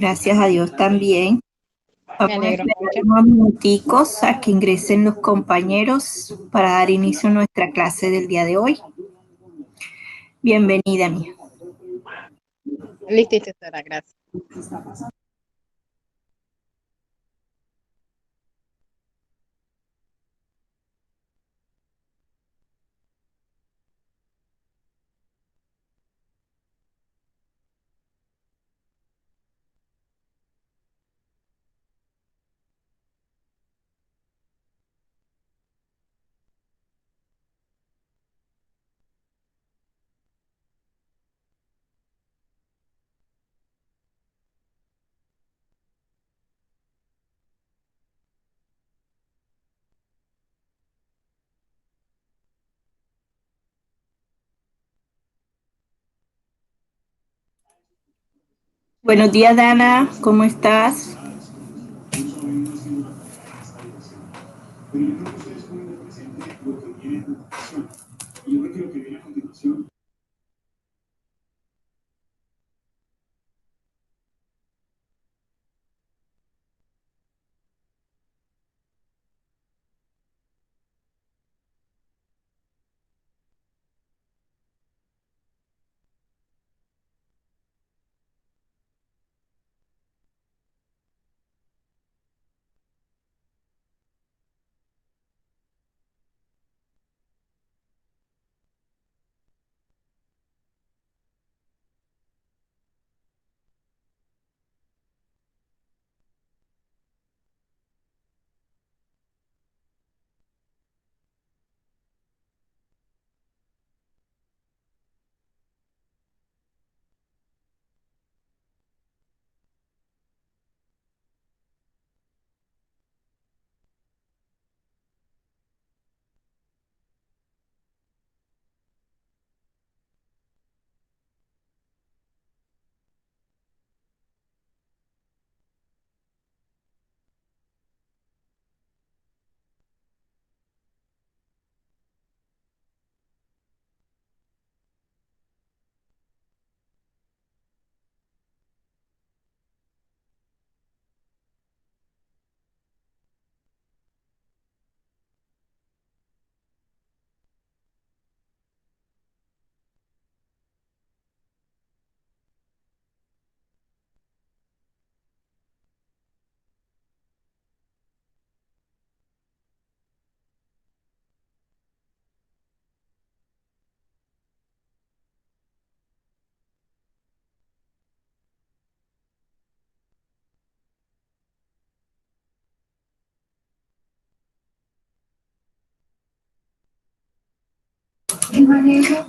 Gracias a Dios también. Me Vamos a alegro esperar mucho. unos minuticos a que ingresen los compañeros para dar inicio a nuestra clase del día de hoy. Bienvenida, mía. Listo, instructora, gracias. Buenos días, Dana. ¿Cómo estás?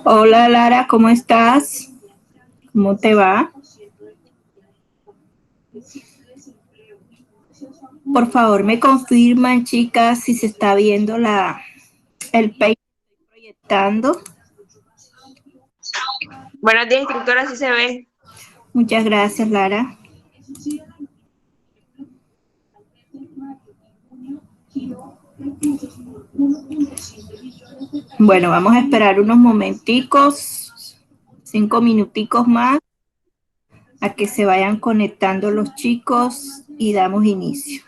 Hola, Lara. ¿Cómo estás? ¿Cómo te va? Por favor, me confirman, chicas, si se está viendo el page proyectando. Buenos días, instructora, sí se ve. Muchas gracias, Lara. Bueno, vamos a esperar unos momenticos, 5 minuticos más, a que se vayan conectando los chicos y damos inicio.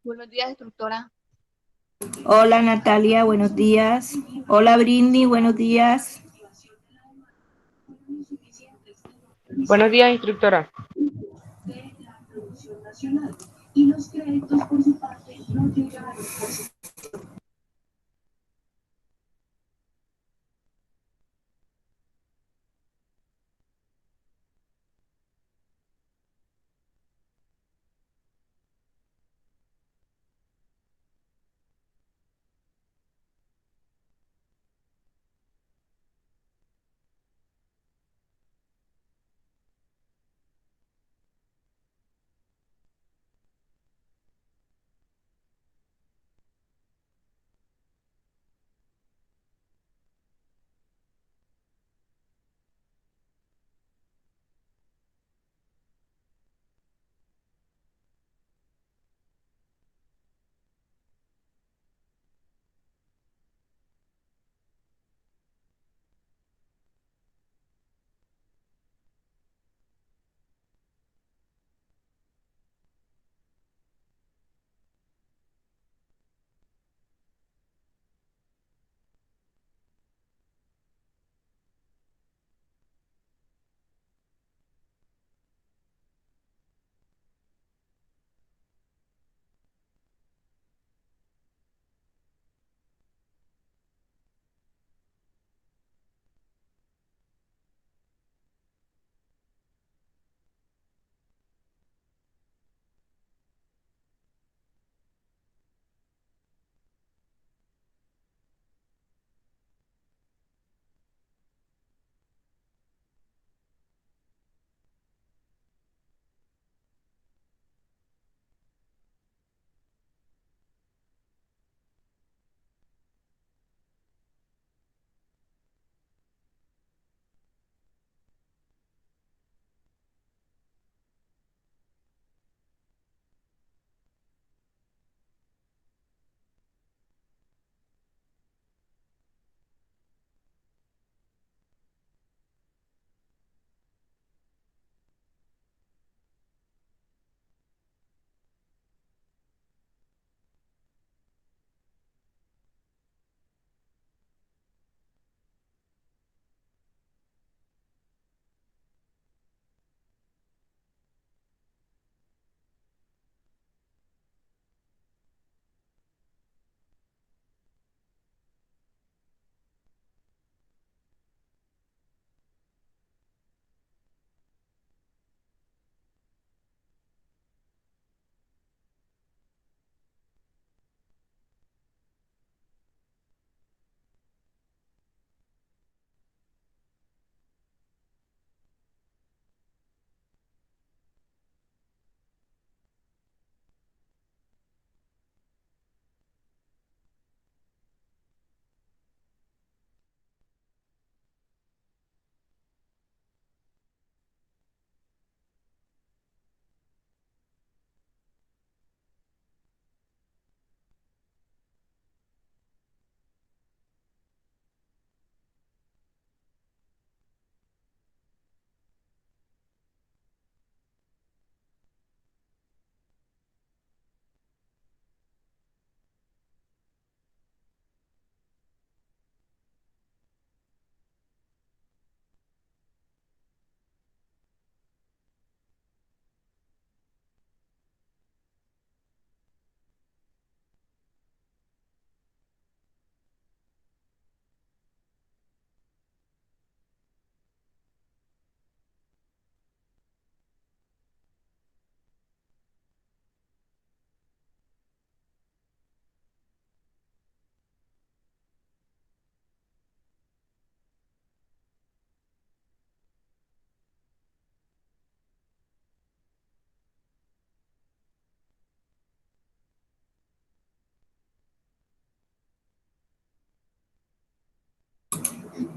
Buenos días, instructora. Hola, Natalia, buenos días. Hola, Britney, buenos días. Buenos días, instructora.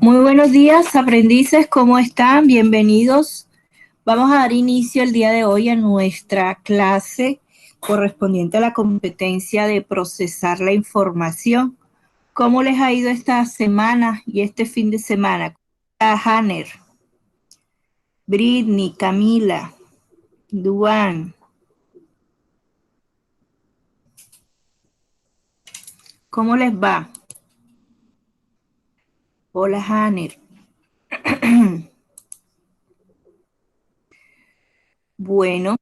Muy buenos días, aprendices, ¿cómo están? Bienvenidos. Vamos a dar inicio el día de hoy a nuestra clase correspondiente a la competencia de procesar la información. ¿Cómo les ha ido esta semana y este fin de semana? A Hanner, Britney, Camila, Duan. ¿Cómo les va? Hola, Hanner. Bueno,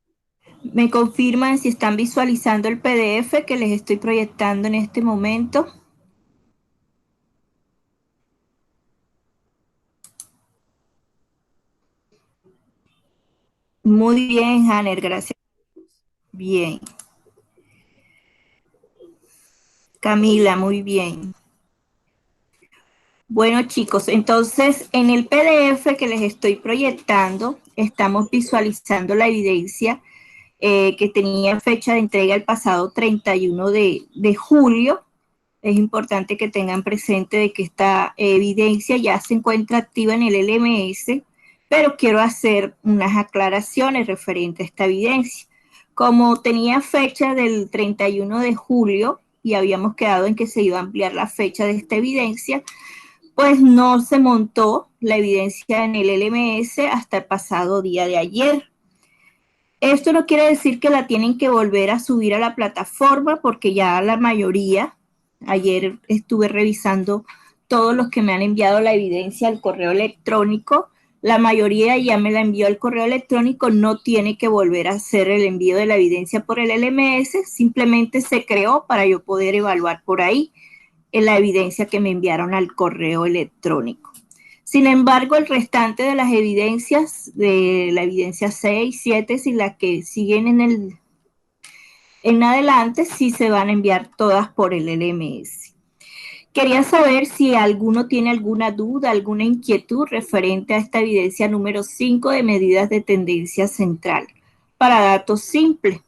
me confirman si están visualizando el PDF que les estoy proyectando en este momento. Muy bien, Hanner, gracias. Bien. Camila, muy bien. Bueno, chicos, entonces en el PDF que les estoy proyectando, estamos visualizando la evidencia que tenía fecha de entrega el pasado 31 de julio. Es importante que tengan presente de que esta evidencia ya se encuentra activa en el LMS, pero quiero hacer unas aclaraciones referentes a esta evidencia. Como tenía fecha del 31 de julio y habíamos quedado en que se iba a ampliar la fecha de esta evidencia, pues no se montó la evidencia en el LMS hasta el pasado día de ayer. Esto no quiere decir que la tienen que volver a subir a la plataforma, porque ya la mayoría, ayer estuve revisando todos los que me han enviado la evidencia al correo electrónico, la mayoría ya me la envió al correo electrónico, no tiene que volver a hacer el envío de la evidencia por el LMS, simplemente se creó para yo poder evaluar por ahí en la evidencia que me enviaron al correo electrónico. Sin embargo, el restante de las evidencias, de la evidencia 6, 7 y las que siguen en adelante, sí se van a enviar todas por el LMS. Quería saber si alguno tiene alguna duda, alguna inquietud referente a esta evidencia número 5 de medidas de tendencia central para datos simples.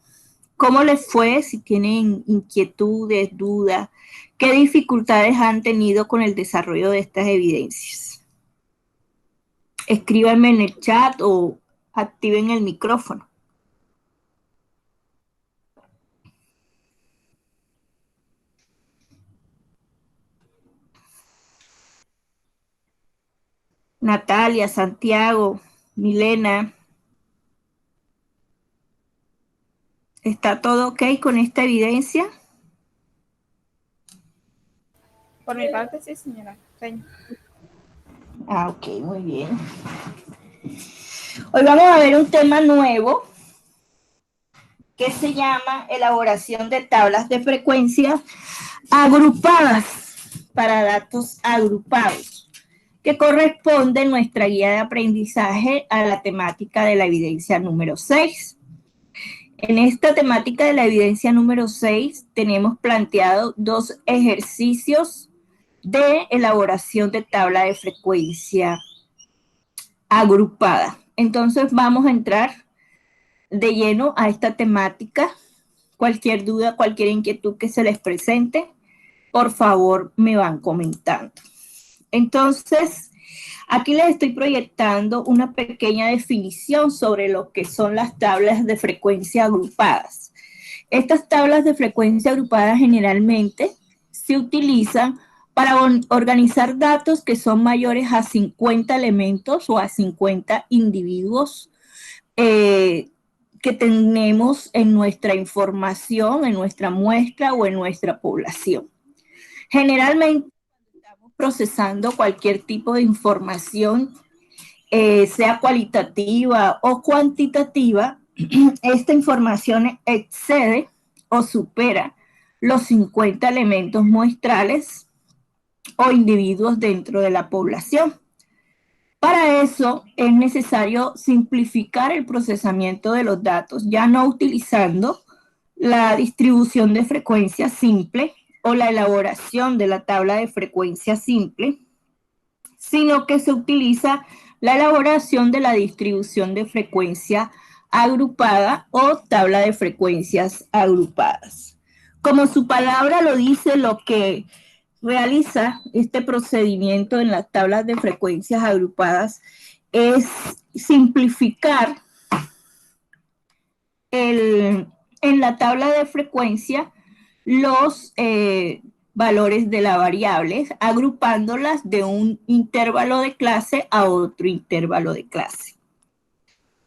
¿Cómo les fue? Si tienen inquietudes, dudas, ¿qué dificultades han tenido con el desarrollo de estas evidencias? Escríbanme en el chat o activen el micrófono. Natalia, Santiago, Milena. ¿Está todo ok con esta evidencia? Por mi parte, sí, señora. Ah, ok, muy bien. Hoy vamos a ver un tema nuevo que se llama elaboración de tablas de frecuencia agrupadas para datos agrupados, que corresponde en nuestra guía de aprendizaje a la temática de la evidencia número 6. En esta temática de la evidencia número 6 tenemos planteado dos ejercicios de elaboración de tabla de frecuencia agrupada. Entonces vamos a entrar de lleno a esta temática. Cualquier duda, cualquier inquietud que se les presente, por favor me van comentando. Entonces, aquí les estoy proyectando una pequeña definición sobre lo que son las tablas de frecuencia agrupadas. Estas tablas de frecuencia agrupadas generalmente se utilizan para organizar datos que son mayores a 50 elementos o a 50 individuos que tenemos en nuestra información, en nuestra muestra o en nuestra población. Generalmente, cuando estamos procesando cualquier tipo de información, sea cualitativa o cuantitativa, esta información excede o supera los 50 elementos muestrales o individuos dentro de la población. Para eso es necesario simplificar el procesamiento de los datos, ya no utilizando la distribución de frecuencia simple o la elaboración de la tabla de frecuencia simple, sino que se utiliza la elaboración de la distribución de frecuencia agrupada o tabla de frecuencias agrupadas. Como su palabra lo dice, lo que realiza este procedimiento en las tablas de frecuencias agrupadas es simplificar en la tabla de frecuencia los valores de las variables, agrupándolas de un intervalo de clase a otro intervalo de clase.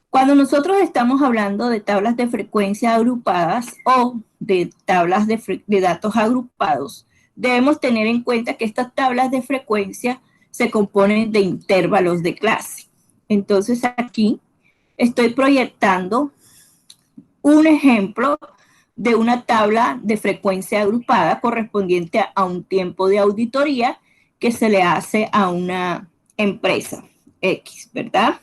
Cuando nosotros estamos hablando de tablas de frecuencia agrupadas o de tablas de datos agrupados, debemos tener en cuenta que estas tablas de frecuencia se componen de intervalos de clase. Entonces aquí estoy proyectando un ejemplo de una tabla de frecuencia agrupada correspondiente a un tiempo de auditoría que se le hace a una empresa X, ¿verdad?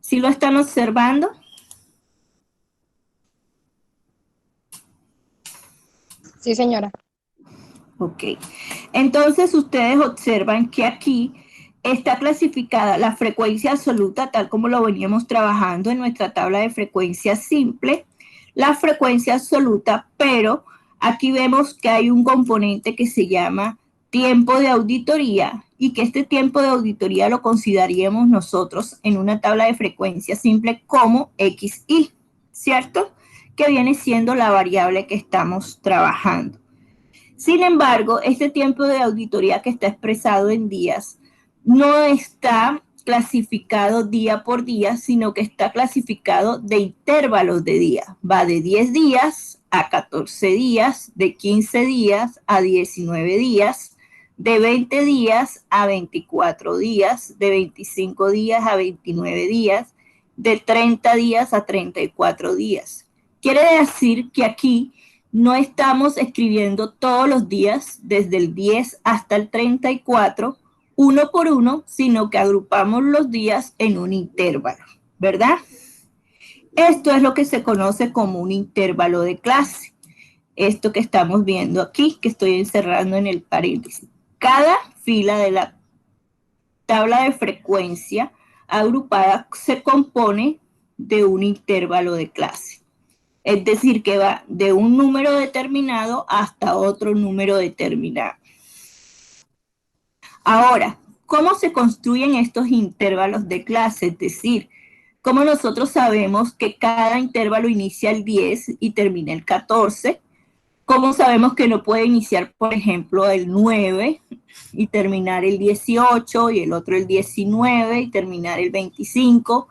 ¿Sí lo están observando? Sí, señora. Ok. Entonces ustedes observan que aquí está clasificada la frecuencia absoluta, tal como lo veníamos trabajando en nuestra tabla de frecuencia simple, la frecuencia absoluta, pero aquí vemos que hay un componente que se llama tiempo de auditoría y que este tiempo de auditoría lo consideraríamos nosotros en una tabla de frecuencia simple como XI, ¿cierto? Que viene siendo la variable que estamos trabajando. Sin embargo, este tiempo de auditoría que está expresado en días no está clasificado día por día, sino que está clasificado de intervalos de día. Va de 10 días a 14 días, de 15 días a 19 días, de 20 días a 24 días, de 25 días a 29 días, de 30 días a 34 días. Quiere decir que aquí no estamos escribiendo todos los días, desde el 10 hasta el 34, uno por uno, sino que agrupamos los días en un intervalo, ¿verdad? Esto es lo que se conoce como un intervalo de clase. Esto que estamos viendo aquí, que estoy encerrando en el paréntesis. Cada fila de la tabla de frecuencia agrupada se compone de un intervalo de clase. Es decir, que va de un número determinado hasta otro número determinado. Ahora, ¿cómo se construyen estos intervalos de clase? Es decir, ¿cómo nosotros sabemos que cada intervalo inicia el 10 y termina el 14? ¿Cómo sabemos que no puede iniciar, por ejemplo, el 9 y terminar el 18 y el otro el 19 y terminar el 25?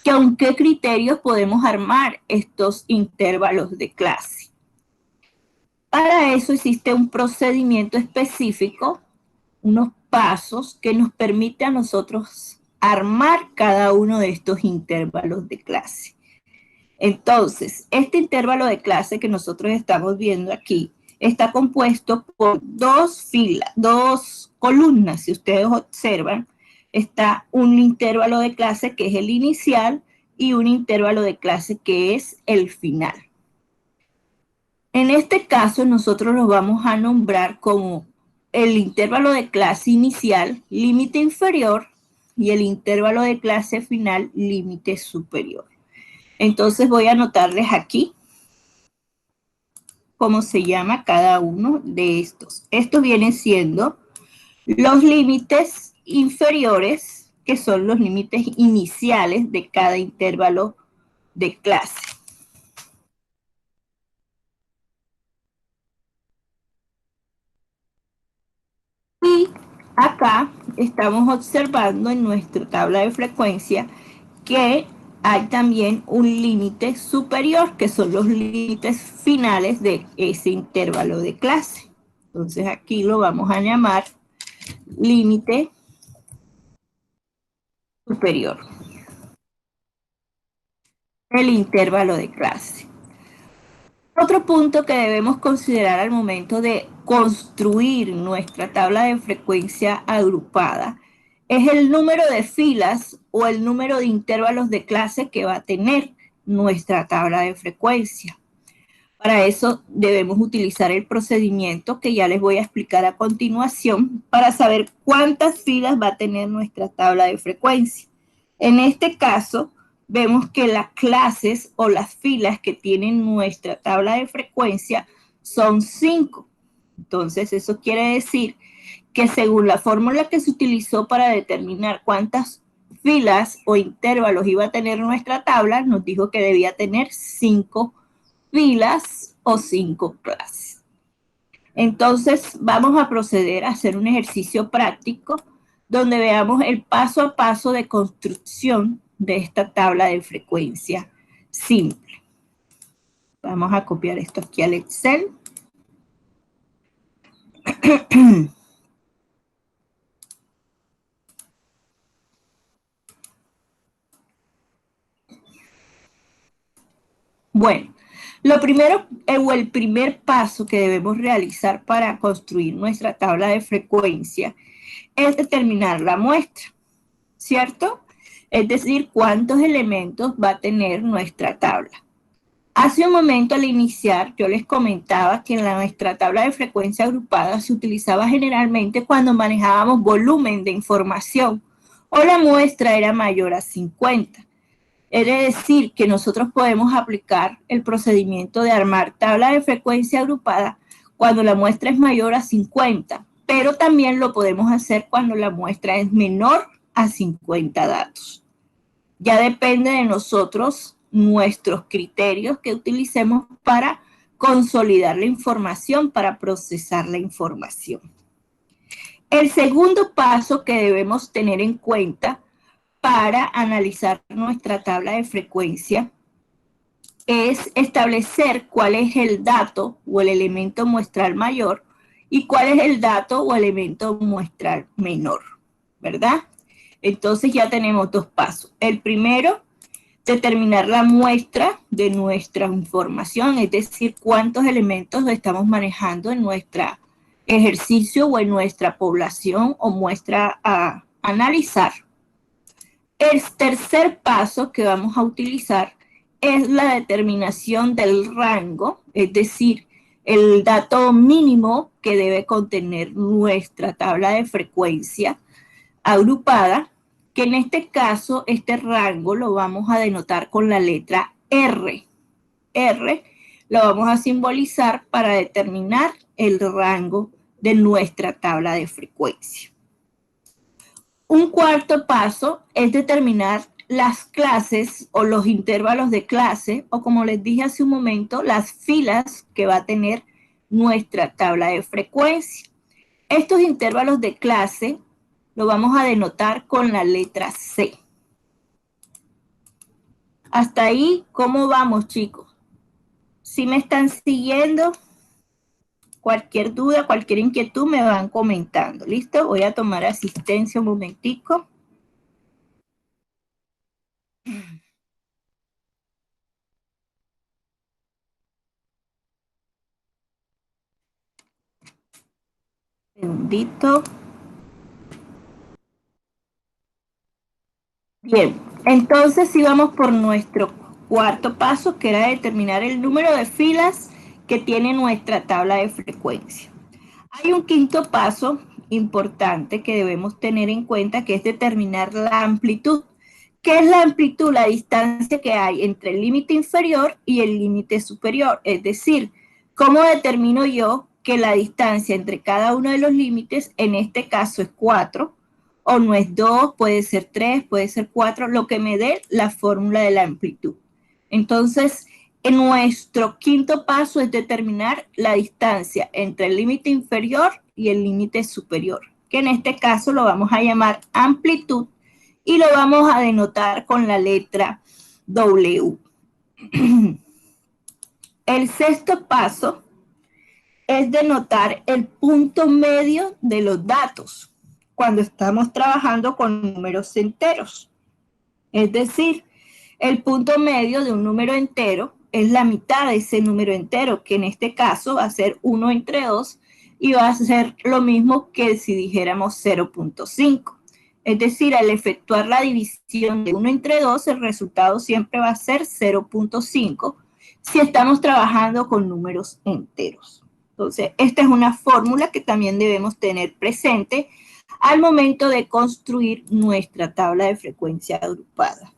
¿Con qué criterios podemos armar estos intervalos de clase? Para eso existe un procedimiento específico, unos pasos que nos permite a nosotros armar cada uno de estos intervalos de clase. Entonces, este intervalo de clase que nosotros estamos viendo aquí está compuesto por dos columnas. Si ustedes observan, está un intervalo de clase que es el inicial y un intervalo de clase que es el final. En este caso, nosotros los vamos a nombrar como el intervalo de clase inicial, límite inferior, y el intervalo de clase final, límite superior. Entonces voy a anotarles aquí cómo se llama cada uno de estos. Estos vienen siendo los límites inferiores, que son los límites iniciales de cada intervalo de clase. Y acá estamos observando en nuestra tabla de frecuencia que hay también un límite superior, que son los límites finales de ese intervalo de clase. Entonces aquí lo vamos a llamar límite superior. El intervalo de clase. Otro punto que debemos considerar al momento de construir nuestra tabla de frecuencia agrupada es el número de filas o el número de intervalos de clase que va a tener nuestra tabla de frecuencia. Para eso debemos utilizar el procedimiento que ya les voy a explicar a continuación para saber cuántas filas va a tener nuestra tabla de frecuencia. En este caso, vemos que las clases o las filas que tienen nuestra tabla de frecuencia son 5. Entonces, eso quiere decir que según la fórmula que se utilizó para determinar cuántas filas o intervalos iba a tener nuestra tabla, nos dijo que debía tener 5 filas o 5 clases. Entonces, vamos a proceder a hacer un ejercicio práctico donde veamos el paso a paso de construcción de esta tabla de frecuencia simple. Vamos a copiar esto aquí al Excel. Bueno, lo primero o el primer paso que debemos realizar para construir nuestra tabla de frecuencia es determinar la muestra, ¿cierto? Es decir, cuántos elementos va a tener nuestra tabla. Hace un momento al iniciar yo les comentaba que en nuestra tabla de frecuencia agrupada se utilizaba generalmente cuando manejábamos volumen de información o la muestra era mayor a 50. Es decir, que nosotros podemos aplicar el procedimiento de armar tabla de frecuencia agrupada cuando la muestra es mayor a 50, pero también lo podemos hacer cuando la muestra es menor a 50 datos. Ya depende de nosotros, nuestros criterios que utilicemos para consolidar la información, para procesar la información. El segundo paso que debemos tener en cuenta para analizar nuestra tabla de frecuencia es establecer cuál es el dato o el elemento muestral mayor y cuál es el dato o elemento muestral menor, ¿verdad? Entonces ya tenemos dos pasos. El primero, determinar la muestra de nuestra información, es decir, cuántos elementos estamos manejando en nuestro ejercicio o en nuestra población o muestra a analizar. El tercer paso que vamos a utilizar es la determinación del rango, es decir, el dato mínimo que debe contener nuestra tabla de frecuencia agrupada, que en este caso este rango lo vamos a denotar con la letra R. R lo vamos a simbolizar para determinar el rango de nuestra tabla de frecuencia. Un cuarto paso es determinar las clases o los intervalos de clase, o como les dije hace un momento, las filas que va a tener nuestra tabla de frecuencia. Estos intervalos de clase lo vamos a denotar con la letra C. Hasta ahí, ¿cómo vamos, chicos? ¿Sí me están siguiendo? Cualquier duda, cualquier inquietud me van comentando. ¿Listo? Voy a tomar asistencia un momentico. Segundito. Bien, entonces sí vamos por nuestro cuarto paso, que era determinar el número de filas que tiene nuestra tabla de frecuencia. Hay un quinto paso importante que debemos tener en cuenta, que es determinar la amplitud. ¿Qué es la amplitud? La distancia que hay entre el límite inferior y el límite superior. Es decir, ¿cómo determino yo que la distancia entre cada uno de los límites, en este caso es 4, o no es 2, puede ser 3, puede ser 4, lo que me dé la fórmula de la amplitud? Entonces, en nuestro quinto paso es determinar la distancia entre el límite inferior y el límite superior, que en este caso lo vamos a llamar amplitud y lo vamos a denotar con la letra W. El sexto paso es denotar el punto medio de los datos cuando estamos trabajando con números enteros. Es decir, el punto medio de un número entero es la mitad de ese número entero, que en este caso va a ser 1 entre 2 y va a ser lo mismo que si dijéramos 0.5. Es decir, al efectuar la división de 1 entre 2, el resultado siempre va a ser 0.5 si estamos trabajando con números enteros. Entonces, esta es una fórmula que también debemos tener presente al momento de construir nuestra tabla de frecuencia agrupada.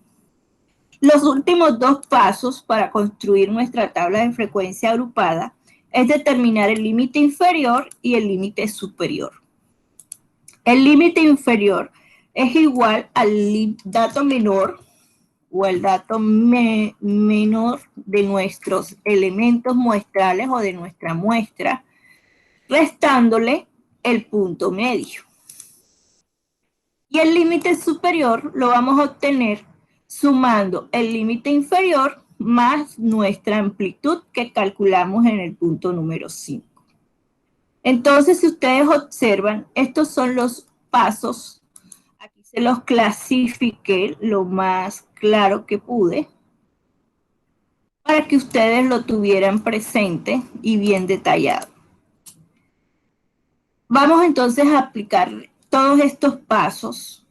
Los últimos dos pasos para construir nuestra tabla de frecuencia agrupada es determinar el límite inferior y el límite superior. El límite inferior es igual al dato menor o el dato menor de nuestros elementos muestrales o de nuestra muestra, restándole el punto medio. Y el límite superior lo vamos a obtener sumando el límite inferior más nuestra amplitud que calculamos en el punto número 5. Entonces, si ustedes observan, estos son los pasos. Aquí se los clasifiqué lo más claro que pude para que ustedes lo tuvieran presente y bien detallado. Vamos entonces a aplicar todos estos pasos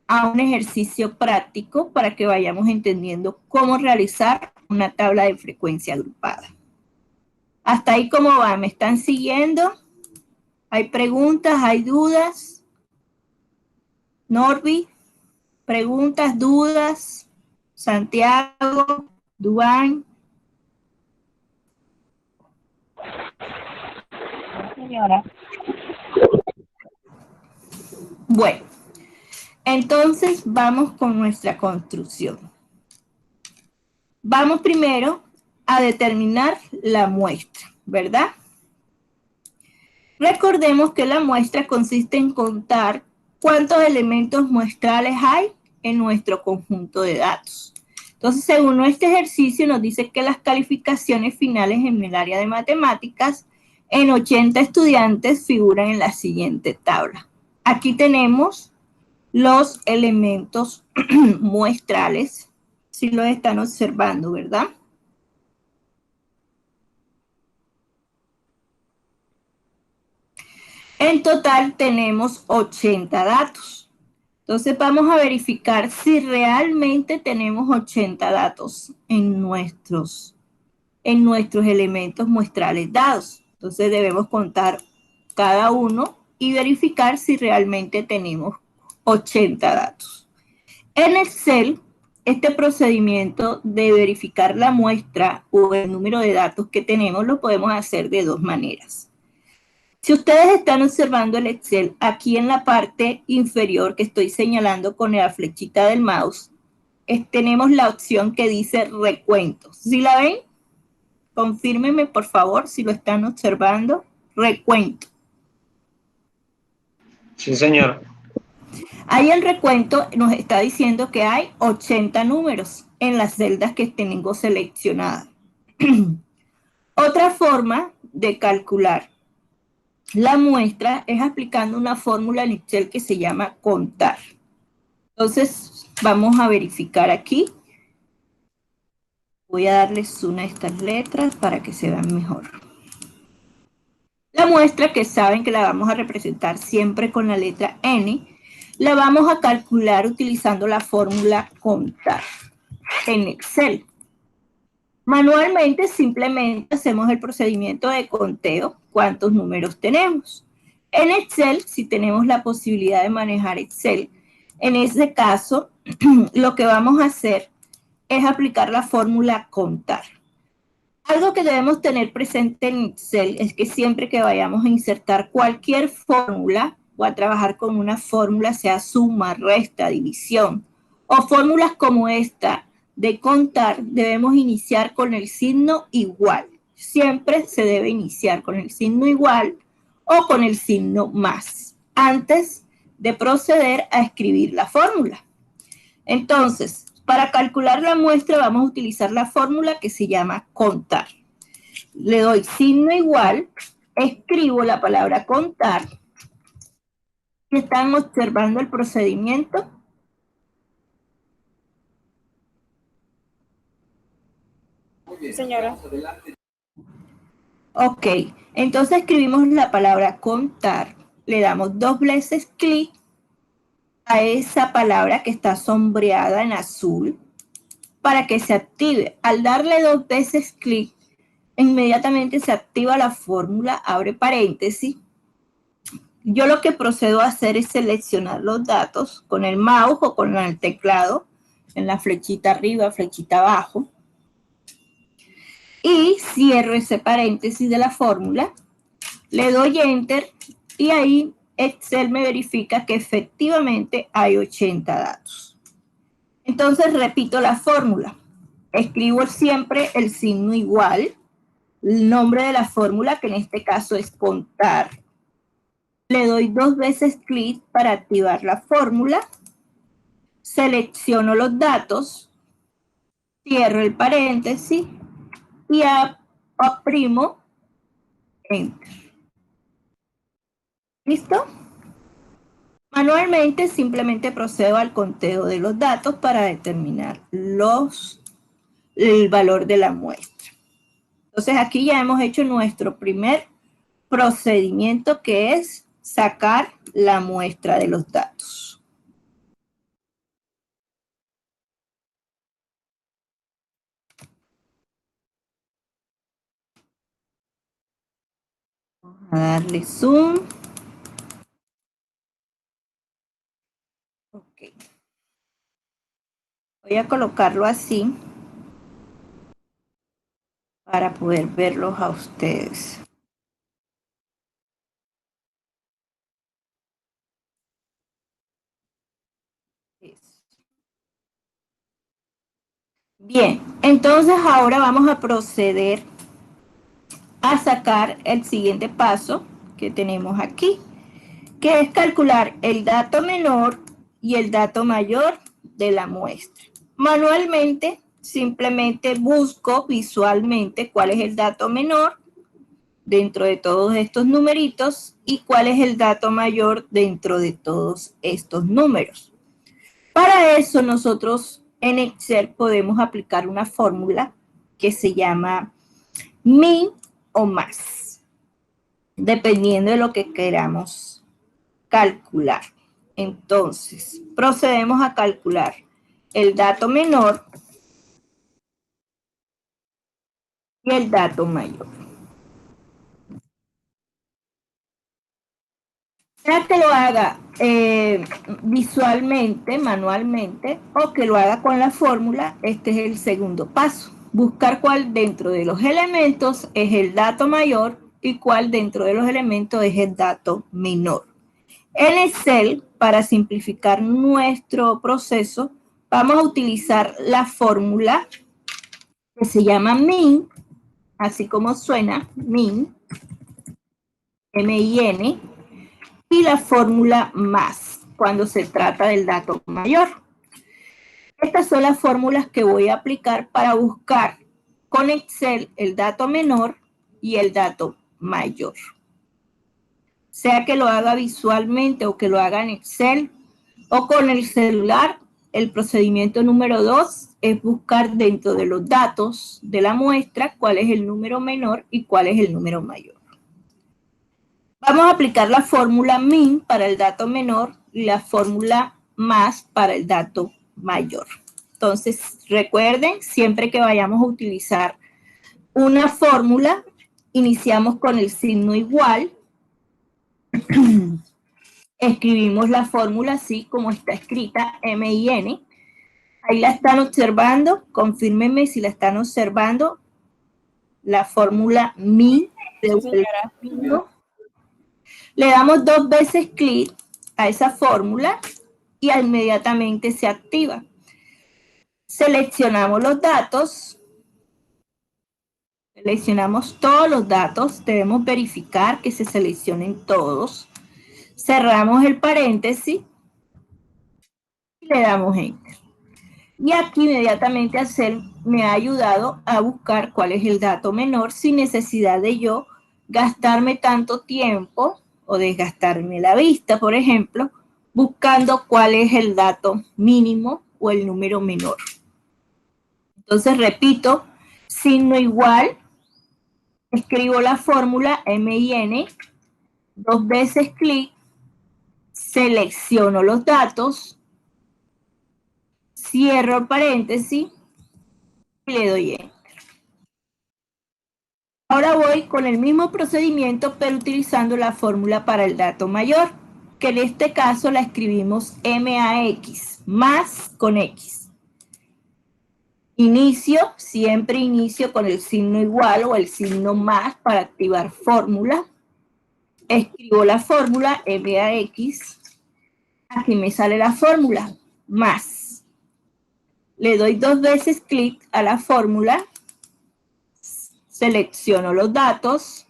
a un ejercicio práctico para que vayamos entendiendo cómo realizar una tabla de frecuencia agrupada. ¿Hasta ahí cómo va? ¿Me están siguiendo? ¿Hay preguntas? ¿Hay dudas? Norby, preguntas, dudas. Santiago, Duan. Señora. Bueno, entonces vamos con nuestra construcción. Vamos primero a determinar la muestra, ¿verdad? Recordemos que la muestra consiste en contar cuántos elementos muestrales hay en nuestro conjunto de datos. Entonces, según este ejercicio, nos dice que las calificaciones finales en el área de matemáticas en 80 estudiantes figuran en la siguiente tabla. Aquí tenemos los elementos muestrales, si lo están observando, ¿verdad? En total tenemos 80 datos. Entonces vamos a verificar si realmente tenemos 80 datos en nuestros elementos muestrales dados. Entonces debemos contar cada uno y verificar si realmente tenemos 80 datos. En Excel, este procedimiento de verificar la muestra o el número de datos que tenemos lo podemos hacer de dos maneras. Si ustedes están observando el Excel, aquí en la parte inferior que estoy señalando con la flechita del mouse, tenemos la opción que dice recuento. ¿Sí la ven? Confírmenme, por favor, si lo están observando. Recuento. Sí, señor. Ahí el recuento nos está diciendo que hay 80 números en las celdas que tengo seleccionadas. Otra forma de calcular la muestra es aplicando una fórmula en Excel que se llama contar. Entonces, vamos a verificar aquí. Voy a darles una de estas letras para que se vean mejor. La muestra, que saben que la vamos a representar siempre con la letra N, la vamos a calcular utilizando la fórmula contar en Excel. Manualmente, simplemente hacemos el procedimiento de conteo, cuántos números tenemos. En Excel, si tenemos la posibilidad de manejar Excel, en ese caso, lo que vamos a hacer es aplicar la fórmula contar. Algo que debemos tener presente en Excel es que siempre que vayamos a insertar cualquier fórmula o a trabajar con una fórmula, sea suma, resta, división, o fórmulas como esta de contar, debemos iniciar con el signo igual. Siempre se debe iniciar con el signo igual o con el signo más, antes de proceder a escribir la fórmula. Entonces, para calcular la muestra vamos a utilizar la fórmula que se llama contar. Le doy signo igual, escribo la palabra contar. ¿Están observando el procedimiento? Sí, señora. Ok, entonces escribimos la palabra contar. Le damos dos veces clic a esa palabra que está sombreada en azul para que se active. Al darle dos veces clic, inmediatamente se activa la fórmula, abre paréntesis. Yo lo que procedo a hacer es seleccionar los datos con el mouse o con el teclado, en la flechita arriba, flechita abajo. y cierro ese paréntesis de la fórmula, le doy Enter y ahí Excel me verifica que efectivamente hay 80 datos. Entonces repito la fórmula. Escribo siempre el signo igual, el nombre de la fórmula, que en este caso es contar. Le doy 2 veces clic para activar la fórmula. Selecciono los datos, cierro el paréntesis y oprimo Enter. ¿Listo? Manualmente simplemente procedo al conteo de los datos para determinar el valor de la muestra. Entonces aquí ya hemos hecho nuestro primer procedimiento, que es sacar la muestra de los datos. Vamos a darle zoom. Ok. Voy a colocarlo así para poder verlos a ustedes. Bien, entonces ahora vamos a proceder a sacar el siguiente paso que tenemos aquí, que es calcular el dato menor y el dato mayor de la muestra. Manualmente, simplemente busco visualmente cuál es el dato menor dentro de todos estos numeritos y cuál es el dato mayor dentro de todos estos números. Para eso nosotros en Excel podemos aplicar una fórmula que se llama min o más, dependiendo de lo que queramos calcular. Entonces, procedemos a calcular el dato menor y el dato mayor. Sea que lo haga visualmente, manualmente, o que lo haga con la fórmula, este es el segundo paso. Buscar cuál dentro de los elementos es el dato mayor y cuál dentro de los elementos es el dato menor. En Excel, para simplificar nuestro proceso, vamos a utilizar la fórmula que se llama min, así como suena, min, M-I-N, y la fórmula más, cuando se trata del dato mayor. Estas son las fórmulas que voy a aplicar para buscar con Excel el dato menor y el dato mayor. Sea que lo haga visualmente o que lo haga en Excel o con el celular, el procedimiento número 2 es buscar dentro de los datos de la muestra cuál es el número menor y cuál es el número mayor. Vamos a aplicar la fórmula min para el dato menor y la fórmula más para el dato mayor. Entonces, recuerden, siempre que vayamos a utilizar una fórmula, iniciamos con el signo igual. Escribimos la fórmula así como está escrita, M-I-N. Ahí la están observando, confírmenme si la están observando. La fórmula min. Sí, señora. Le damos 2 veces clic a esa fórmula y inmediatamente se activa. Seleccionamos los datos. Seleccionamos todos los datos. Debemos verificar que se seleccionen todos. Cerramos el paréntesis y le damos Enter. Y aquí inmediatamente Excel me ha ayudado a buscar cuál es el dato menor sin necesidad de yo gastarme tanto tiempo o desgastarme la vista, por ejemplo, buscando cuál es el dato mínimo o el número menor. Entonces, repito, signo igual, escribo la fórmula MIN, 2 veces clic, selecciono los datos, cierro el paréntesis y le doy Enter. Ahora voy con el mismo procedimiento, pero utilizando la fórmula para el dato mayor, que en este caso la escribimos MAX, más con X. Inicio, siempre inicio con el signo igual o el signo más para activar fórmula. Escribo la fórmula MAX. Aquí me sale la fórmula, más. Le doy 2 veces clic a la fórmula. Selecciono los datos.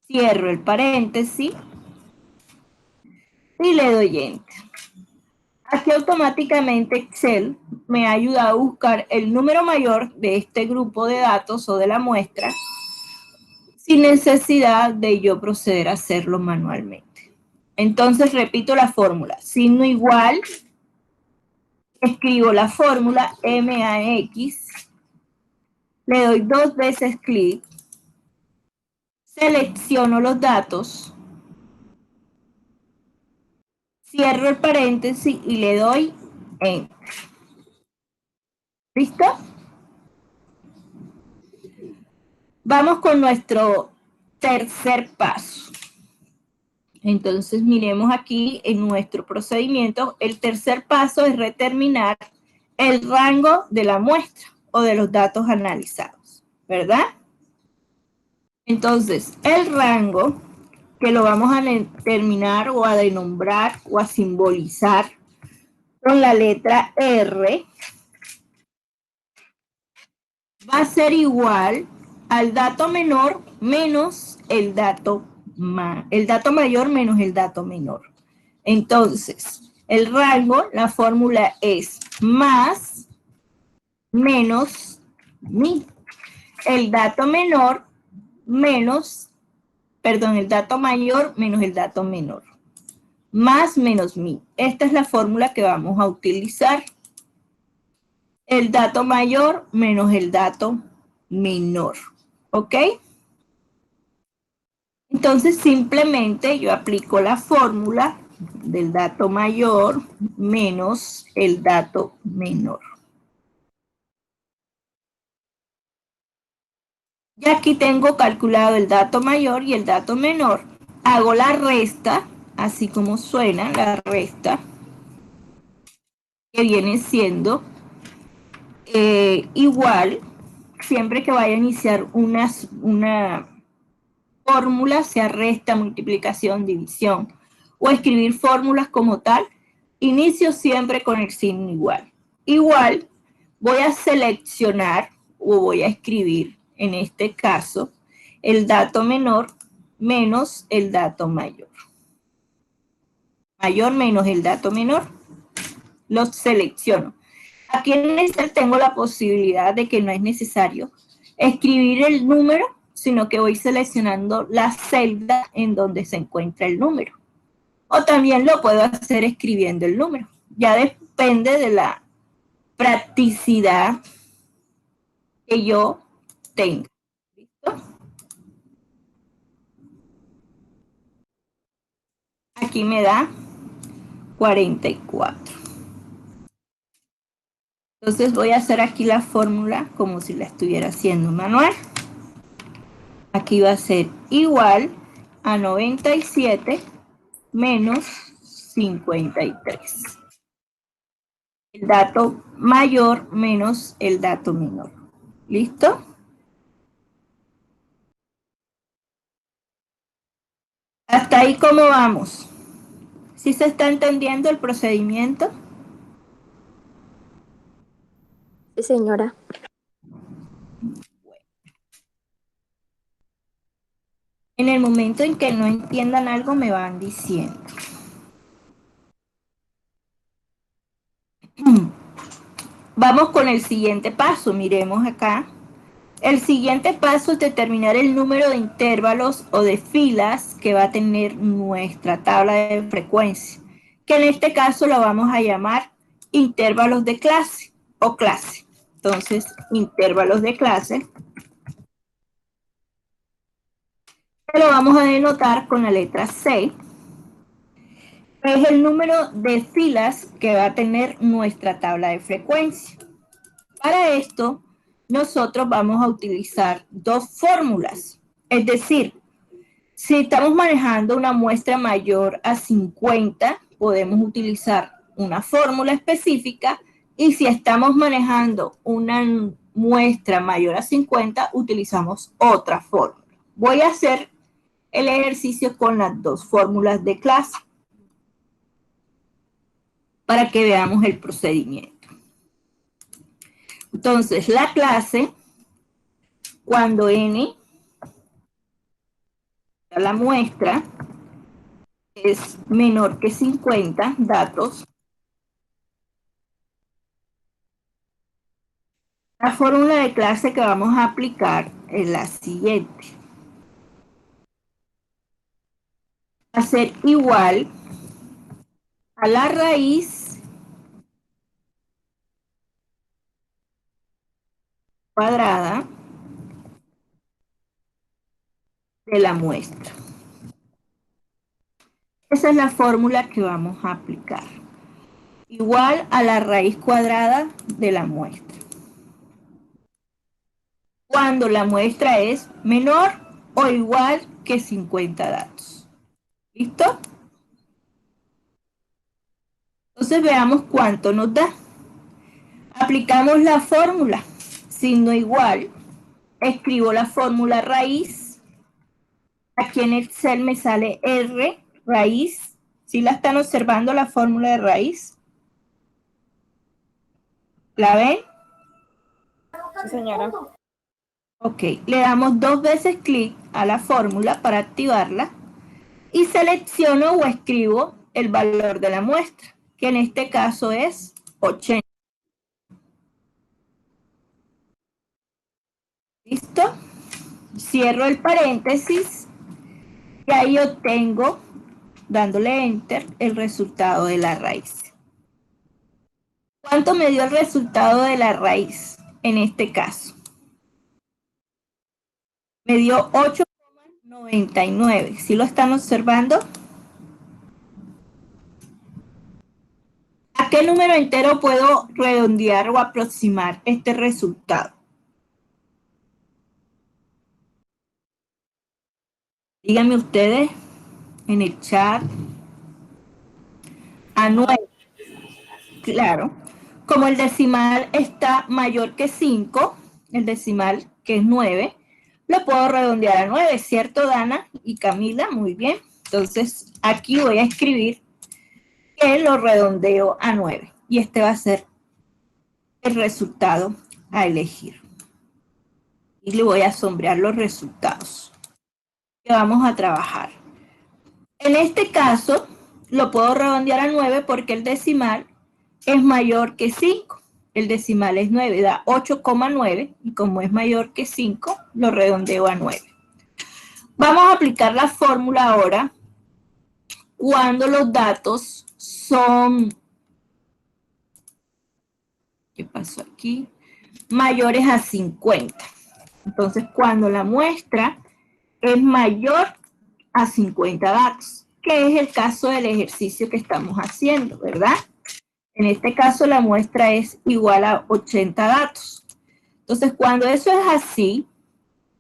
Cierro el paréntesis. Y le doy Enter. Aquí automáticamente Excel me ha ayudado a buscar el número mayor de este grupo de datos o de la muestra sin necesidad de yo proceder a hacerlo manualmente. Entonces repito la fórmula, signo igual, escribo la fórmula MAX, le doy 2 veces clic, selecciono los datos, cierro el paréntesis y le doy Enter. ¿Listo? Vamos con nuestro tercer paso. Entonces, miremos aquí en nuestro procedimiento. El tercer paso es determinar el rango de la muestra o de los datos analizados, ¿verdad? Entonces, el rango, que lo vamos a determinar o a denombrar o a simbolizar con la letra R, va a ser igual al dato menor menos el dato mayor menos el dato menor. Entonces, el rango, la fórmula es más menos mi. El dato menor menos, perdón, el dato mayor menos el dato menor. Más menos mi. Esta es la fórmula que vamos a utilizar. El dato mayor menos el dato menor. ¿Ok? Entonces, simplemente yo aplico la fórmula del dato mayor menos el dato menor. Y aquí tengo calculado el dato mayor y el dato menor. Hago la resta, así como suena la resta, que viene siendo igual, siempre que vaya a iniciar una fórmula, sea resta, multiplicación, división, o escribir fórmulas como tal, inicio siempre con el signo igual. Igual, voy a seleccionar o voy a escribir, en este caso, el dato menor menos el dato mayor. Mayor menos el dato menor. Los selecciono. Aquí en Excel tengo la posibilidad de que no es necesario escribir el número, sino que voy seleccionando la celda en donde se encuentra el número. O también lo puedo hacer escribiendo el número. Ya depende de la practicidad que yo tenga. ¿Listo? Aquí me da 44. Entonces voy a hacer aquí la fórmula como si la estuviera haciendo manual. Aquí va a ser igual a 97 menos 53. El dato mayor menos el dato menor. ¿Listo? Hasta ahí, ¿cómo vamos? ¿Sí se está entendiendo el procedimiento? Sí, señora. En el momento en que no entiendan algo, me van diciendo. Vamos con el siguiente paso. Miremos acá. El siguiente paso es determinar el número de intervalos o de filas que va a tener nuestra tabla de frecuencia, que en este caso lo vamos a llamar intervalos de clase o clase. Entonces, intervalos de clase. Lo vamos a denotar con la letra C. Es el número de filas que va a tener nuestra tabla de frecuencia. Para esto, nosotros vamos a utilizar dos fórmulas. Es decir, si estamos manejando una muestra mayor a 50, podemos utilizar una fórmula específica Y si estamos manejando una muestra mayor a 50, utilizamos otra fórmula. Voy a hacer el ejercicio con las dos fórmulas de clase para que veamos el procedimiento. Entonces, la clase, cuando n, la muestra, es menor que 50 datos, la fórmula de clase que vamos a aplicar es la siguiente. Va a ser igual a la raíz cuadrada de la muestra. Esa es la fórmula que vamos a aplicar. Igual a la raíz cuadrada de la muestra. Cuando la muestra es menor o igual que 50 datos. ¿Listo? Entonces veamos cuánto nos da. Aplicamos la fórmula. Signo igual. Escribo la fórmula raíz. Aquí en Excel me sale R, raíz. ¿Sí la están observando la fórmula de raíz? ¿La ven? Sí, señora. Ok, le damos 2 veces clic a la fórmula para activarla y selecciono o escribo el valor de la muestra, que en este caso es 80. ¿Listo? Cierro el paréntesis y ahí obtengo, dándole Enter, el resultado de la raíz. ¿Cuánto me dio el resultado de la raíz en este caso? Me dio 8,99. ¿Sí lo están observando? ¿A qué número entero puedo redondear o aproximar este resultado? Díganme ustedes en el chat. A 9. Claro. Como el decimal está mayor que 5, el decimal que es 9, lo puedo redondear a 9, ¿cierto, Dana y Camila? Muy bien. Entonces, aquí voy a escribir que lo redondeo a 9. Y este va a ser el resultado a elegir. Y le voy a sombrear los resultados que vamos a trabajar. En este caso, lo puedo redondear a 9 porque el decimal es mayor que 5. El decimal es 9, da 8,9 y como es mayor que 5, lo redondeo a 9. Vamos a aplicar la fórmula ahora cuando los datos son, ¿qué pasó aquí? Mayores a 50. Entonces, cuando la muestra es mayor a 50 datos, que es el caso del ejercicio que estamos haciendo, ¿verdad? En este caso la muestra es igual a 80 datos. Entonces, cuando eso es así,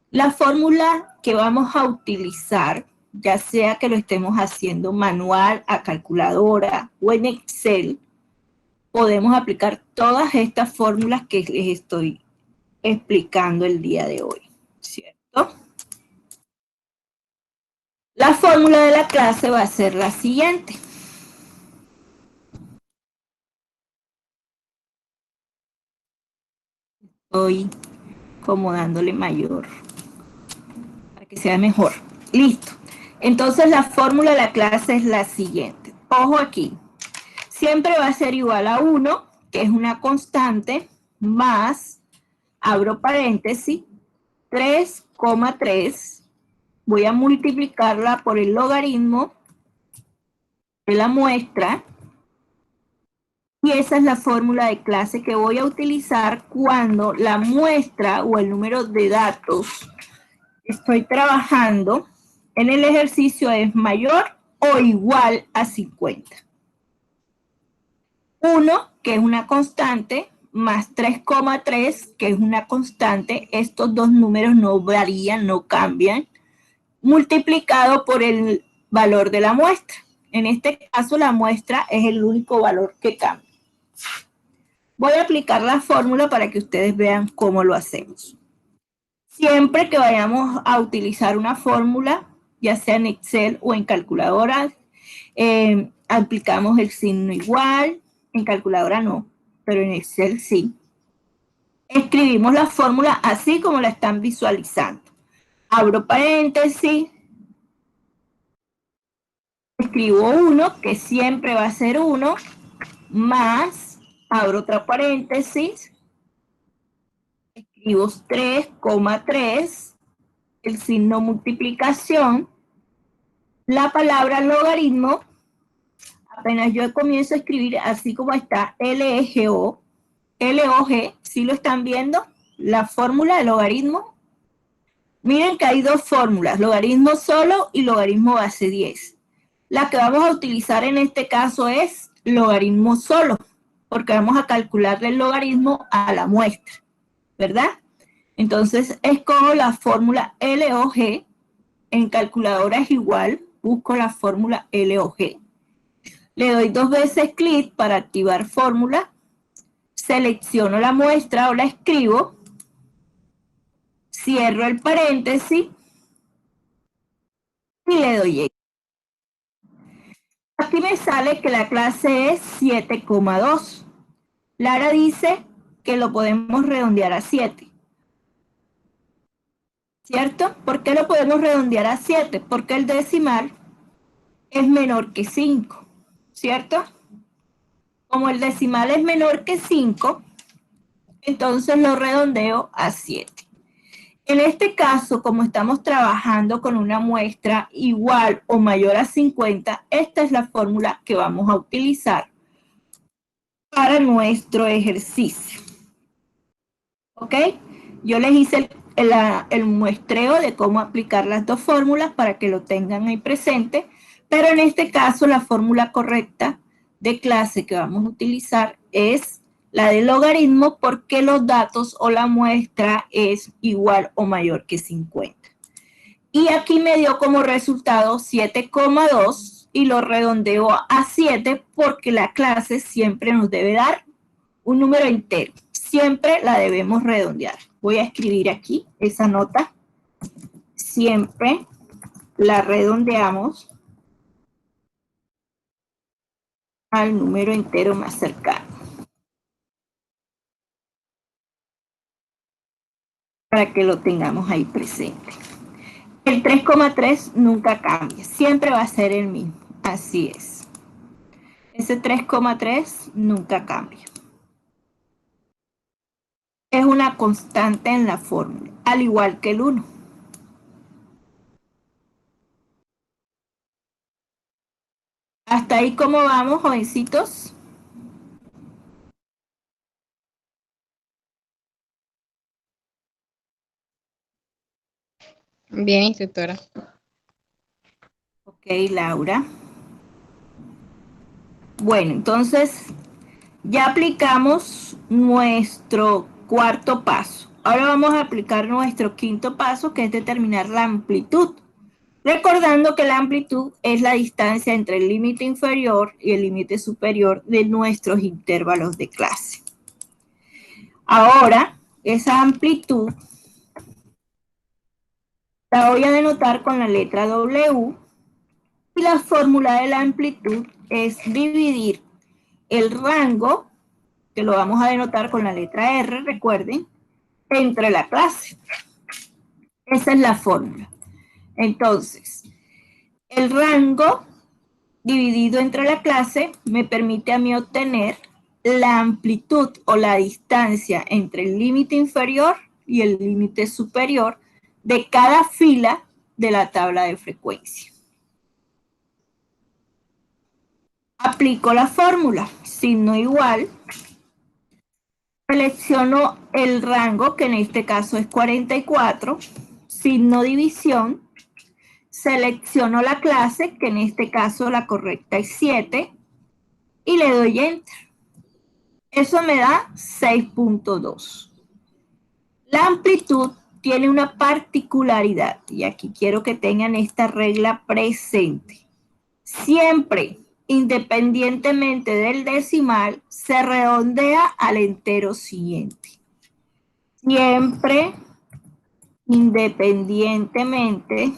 la fórmula que vamos a utilizar, ya sea que lo estemos haciendo manual, a calculadora o en Excel, podemos aplicar todas estas fórmulas que les estoy explicando el día de hoy, ¿cierto? La fórmula de la clase va a ser la siguiente. Estoy como dándole mayor para que sea mejor. Listo. Entonces la fórmula de la clase es la siguiente. Ojo aquí. Siempre va a ser igual a 1, que es una constante, más, abro paréntesis, 3,3. Voy a multiplicarla por el logaritmo de la muestra. Y esa es la fórmula de clase que voy a utilizar cuando la muestra o el número de datos que estoy trabajando en el ejercicio es mayor o igual a 50. 1, que es una constante, más 3,3, que es una constante. Estos dos números no varían, no cambian, multiplicado por el valor de la muestra. En este caso, la muestra es el único valor que cambia. Voy a aplicar la fórmula para que ustedes vean cómo lo hacemos. Siempre que vayamos a utilizar una fórmula, ya sea en Excel o en calculadora, aplicamos el signo igual, en calculadora no, pero en Excel sí. Escribimos la fórmula así como la están visualizando. Abro paréntesis, escribo 1, que siempre va a ser 1, más, abro otra paréntesis, escribo 3,3, el signo multiplicación, la palabra logaritmo, apenas yo comienzo a escribir así como está, LOG, ¿sí lo están viendo? La fórmula de logaritmo. Miren que hay dos fórmulas, logaritmo solo y logaritmo base 10. La que vamos a utilizar en este caso es logaritmo solo, porque vamos a calcularle el logaritmo a la muestra, ¿verdad? Entonces, escojo la fórmula LOG, en calculadora es igual, busco la fórmula LOG. Le doy 2 veces clic para activar fórmula, selecciono la muestra o la escribo, cierro el paréntesis y le doy X. Aquí me sale que la clase es 7,2. Lara dice que lo podemos redondear a 7. ¿Cierto? ¿Por qué lo podemos redondear a 7? Porque el decimal es menor que 5. ¿Cierto? Como el decimal es menor que 5, entonces lo redondeo a 7. En este caso, como estamos trabajando con una muestra igual o mayor a 50, esta es la fórmula que vamos a utilizar para nuestro ejercicio. ¿Ok? Yo les hice el muestreo de cómo aplicar las dos fórmulas para que lo tengan ahí presente, pero en este caso la fórmula correcta de clase que vamos a utilizar es la de logaritmo porque los datos o la muestra es igual o mayor que 50. Y aquí me dio como resultado 7,2 y lo redondeo a 7 porque la clase siempre nos debe dar un número entero. Siempre la debemos redondear. Voy a escribir aquí esa nota. Siempre la redondeamos al número entero más cercano. Para que lo tengamos ahí presente. El 3,3 nunca cambia, siempre va a ser el mismo, así es. Ese 3,3 nunca cambia. Es una constante en la fórmula, al igual que el 1. ¿Hasta ahí cómo vamos, jovencitos? Bien, instructora. Ok, Laura. Bueno, entonces ya aplicamos nuestro cuarto paso. Ahora vamos a aplicar nuestro quinto paso, que es determinar la amplitud. Recordando que la amplitud es la distancia entre el límite inferior y el límite superior de nuestros intervalos de clase. Ahora, esa amplitud la voy a denotar con la letra W y la fórmula de la amplitud es dividir el rango, que lo vamos a denotar con la letra R, recuerden, entre la clase. Esa es la fórmula. Entonces, el rango dividido entre la clase me permite a mí obtener la amplitud o la distancia entre el límite inferior y el límite superior de cada fila de la tabla de frecuencia. Aplico la fórmula, signo igual, selecciono el rango, que en este caso es 44, signo división, selecciono la clase, que en este caso la correcta es 7, y le doy Enter. Eso me da 6,2. La amplitud tiene una particularidad, y aquí quiero que tengan esta regla presente. Siempre independientemente del decimal, se redondea al entero siguiente. Siempre, independientemente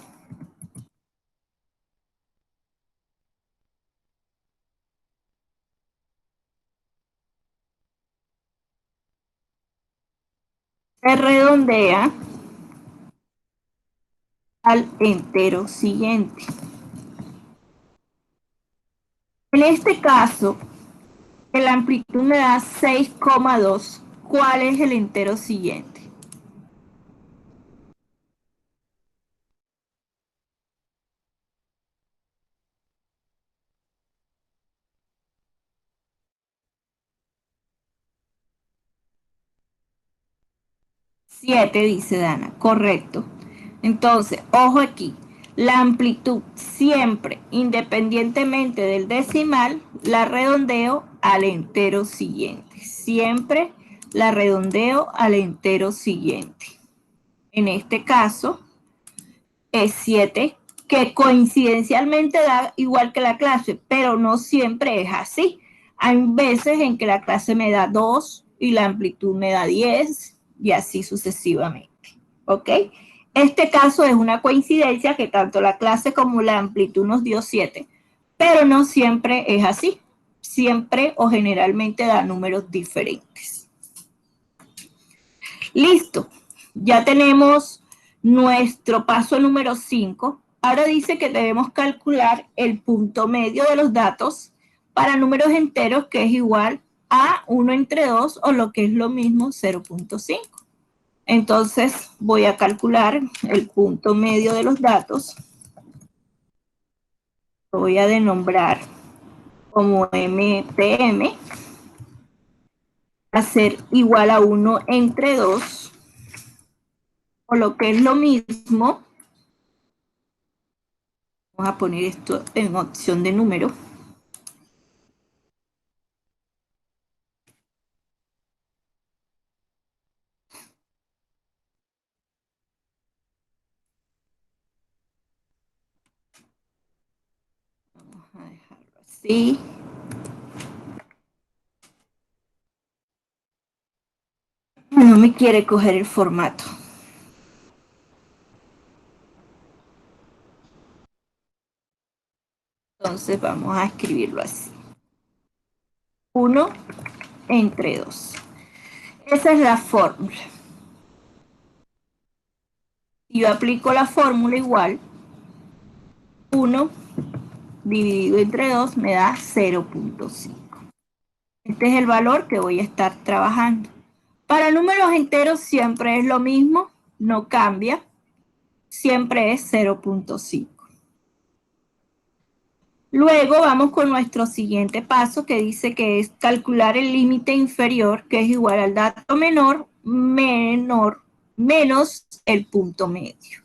se redondea al entero siguiente. En este caso, la amplitud me da 6,2. ¿Cuál es el entero siguiente? Siete, dice Dana. Correcto. Entonces, ojo aquí. La amplitud siempre, independientemente del decimal, la redondeo al entero siguiente. Siempre la redondeo al entero siguiente. En este caso es 7, que coincidencialmente da igual que la clase, pero no siempre es así. Hay veces en que la clase me da 2 y la amplitud me da 10 y así sucesivamente. ¿Ok? Este caso es una coincidencia que tanto la clase como la amplitud nos dio 7, pero no siempre es así. Siempre o generalmente da números diferentes. Listo. Ya tenemos nuestro paso número 5. Ahora dice que debemos calcular el punto medio de los datos para números enteros, que es igual a 1 entre 2 o lo que es lo mismo 0.5. Entonces voy a calcular el punto medio de los datos. Lo voy a denombrar como MPM. Va a ser igual a 1 entre 2 o lo que es lo mismo. Vamos a poner esto en opción de número. Vamos a dejarlo así. No me quiere coger el formato. Entonces vamos a escribirlo así. 1 entre 2. Esa es la fórmula. Si yo aplico la fórmula igual, 1 dividido entre 2 me da 0.5. Este es el valor que voy a estar trabajando. Para números enteros siempre es lo mismo, no cambia. Siempre es 0.5. Luego vamos con nuestro siguiente paso que dice que es calcular el límite inferior, que es igual al dato menor menos el punto medio.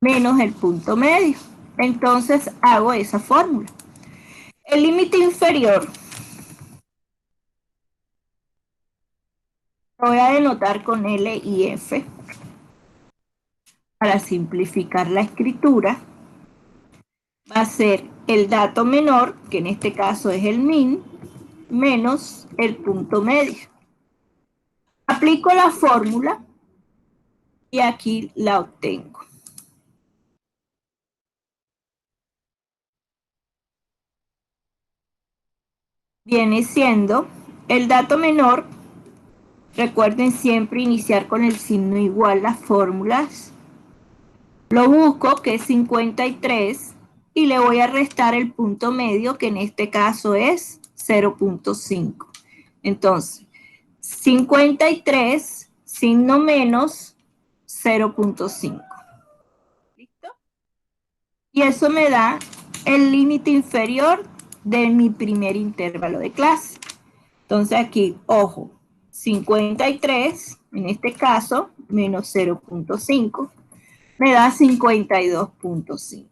Menos el punto medio. Entonces hago esa fórmula. El límite inferior lo voy a denotar con L y F para simplificar la escritura. Va a ser el dato menor, que en este caso es el min, menos el punto medio. Aplico la fórmula y aquí la obtengo. Viene siendo el dato menor. Recuerden siempre iniciar con el signo igual las fórmulas. Lo busco, que es 53, y le voy a restar el punto medio, que en este caso es 0.5. Entonces, 53, signo menos, 0.5. ¿Listo? Y eso me da el límite inferior de mi primer intervalo de clase. Entonces aquí, ojo, 53, en este caso, menos 0.5, me da 52.5.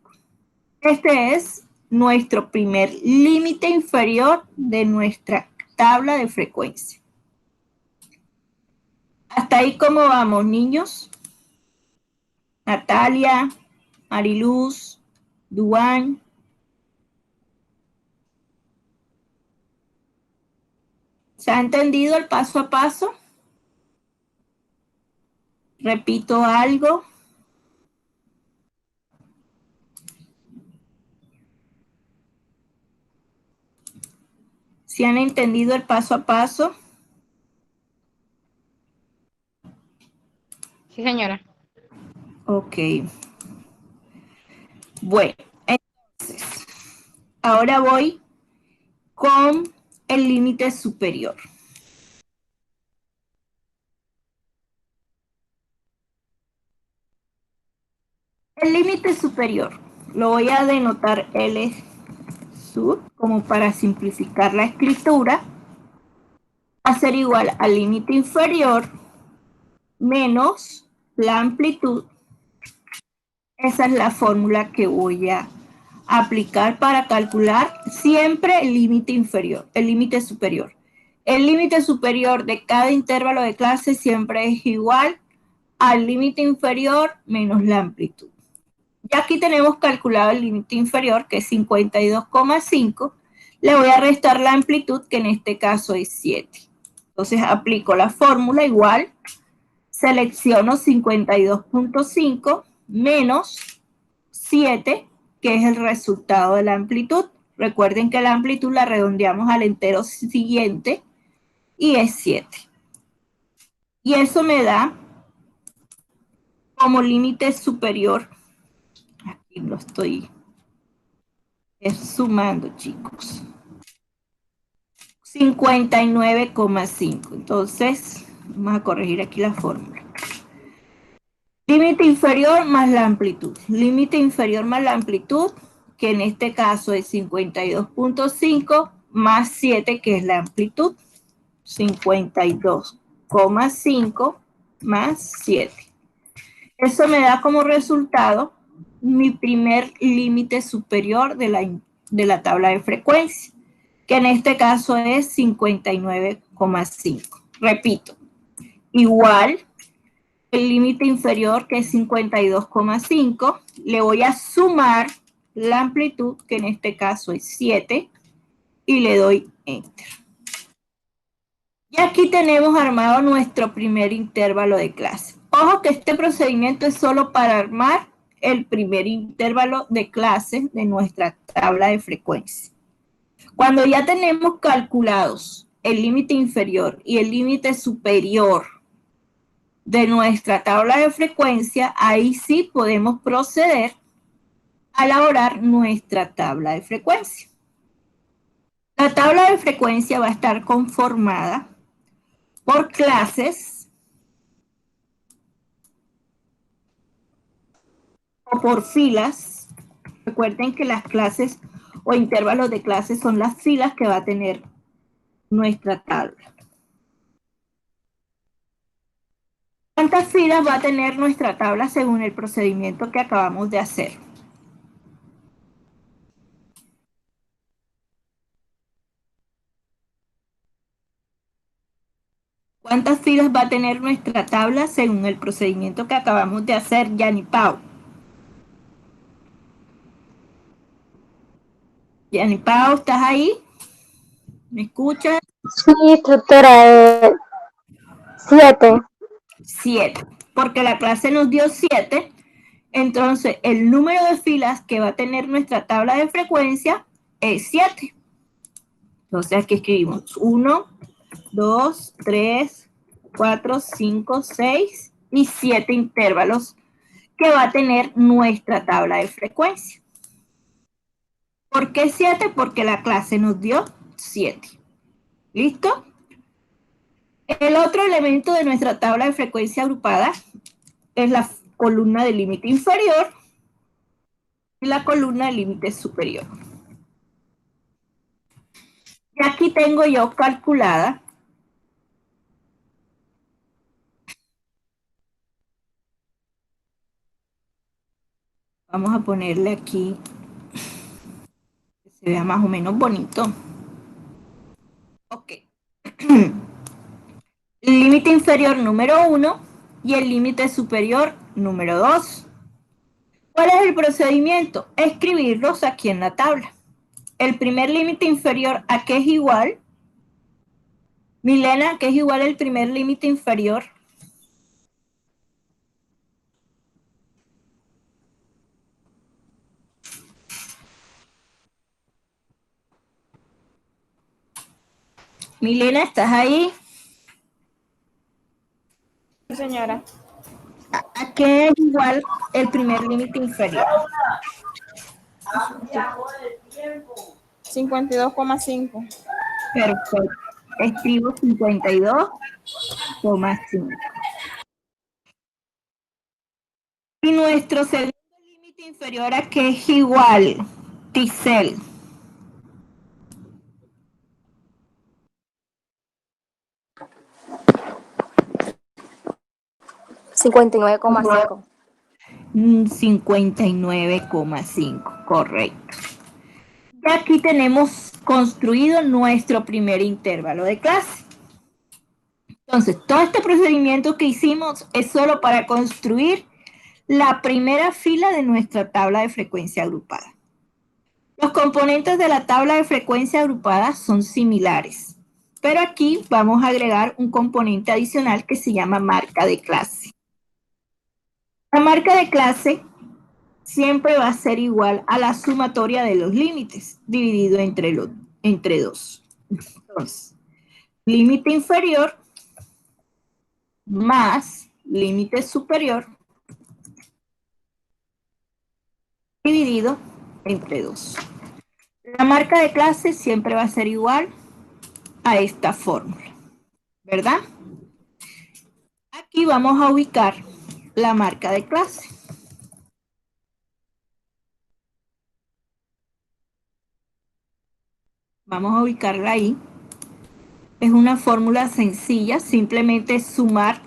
Este es nuestro primer límite inferior de nuestra tabla de frecuencia. ¿Hasta ahí cómo vamos, niños? Natalia, Mariluz, Duan, ¿Se ha entendido el paso a paso? Repito algo. ¿Se han entendido el paso a paso? Sí, señora. Ok. Bueno, entonces, ahora voy con el límite superior. El límite superior lo voy a denotar L sub como para simplificar la escritura. Va a ser igual al límite inferior menos la amplitud. Esa es la fórmula que voy a aplicar para calcular siempre el límite inferior, el límite superior. El límite superior de cada intervalo de clase siempre es igual al límite inferior menos la amplitud. Ya aquí tenemos calculado el límite inferior, que es 52,5. Le voy a restar la amplitud, que en este caso es 7. Entonces aplico la fórmula igual, selecciono 52,5 menos 7, que es el resultado de la amplitud. Recuerden que la amplitud la redondeamos al entero siguiente y es 7. Y eso me da como límite superior, aquí lo estoy sumando, chicos, 59,5. Entonces, vamos a corregir aquí la fórmula. Límite inferior más la amplitud. Límite inferior más la amplitud, que en este caso es 52,5 más 7, que es la amplitud. 52,5 más 7. Eso me da como resultado mi primer límite superior de la tabla de frecuencia, que en este caso es 59,5. Repito, igual el límite inferior, que es 52,5, le voy a sumar la amplitud, que en este caso es 7, y le doy Enter. Y aquí tenemos armado nuestro primer intervalo de clase. Ojo que este procedimiento es solo para armar el primer intervalo de clase de nuestra tabla de frecuencia. Cuando ya tenemos calculados el límite inferior y el límite superior de nuestra tabla de frecuencia, ahí sí podemos proceder a elaborar nuestra tabla de frecuencia. La tabla de frecuencia va a estar conformada por clases o por filas. Recuerden que las clases o intervalos de clases son las filas que va a tener nuestra tabla. ¿Cuántas filas va a tener nuestra tabla según el procedimiento que acabamos de hacer? ¿Cuántas filas va a tener nuestra tabla según el procedimiento que acabamos de hacer, Yani Pau? Yani Pau, ¿estás ahí? ¿Me escuchas? Sí, instructora, 7. 7. Porque la clase nos dio 7. Entonces, el número de filas que va a tener nuestra tabla de frecuencia es 7. Entonces, aquí escribimos 1, 2, 3, 4, 5, 6 y 7 intervalos que va a tener nuestra tabla de frecuencia. ¿Por qué 7? Porque la clase nos dio 7. ¿Listo? El otro elemento de nuestra tabla de frecuencia agrupada es la columna de límite inferior y la columna de límite superior. Y aquí tengo yo calculada vamos a ponerle aquí que se vea más o menos bonito. Ok. El límite inferior número 1 y el límite superior número 2. ¿Cuál es el procedimiento? Escribirlos aquí en la tabla. El primer límite inferior, ¿a qué es igual? Milena, ¿qué es igual al primer límite inferior? Milena, ¿estás ahí? Sí, señora. ¿A qué es igual el primer límite inferior? 52,5. Perfecto. Escribo 52,5. Y nuestro segundo límite inferior a qué es igual, Tisel. 59,5. 59,5, correcto. Y aquí tenemos construido nuestro primer intervalo de clase. Entonces, todo este procedimiento que hicimos es solo para construir la primera fila de nuestra tabla de frecuencia agrupada. Los componentes de la tabla de frecuencia agrupada son similares, pero aquí vamos a agregar un componente adicional que se llama marca de clase. La marca de clase siempre va a ser igual a la sumatoria de los límites, dividido entre 2. Entonces, límite inferior más límite superior dividido entre 2. La marca de clase siempre va a ser igual a esta fórmula, ¿verdad? Aquí vamos a ubicar la marca de clase. Vamos a ubicarla ahí. Es una fórmula sencilla, simplemente sumar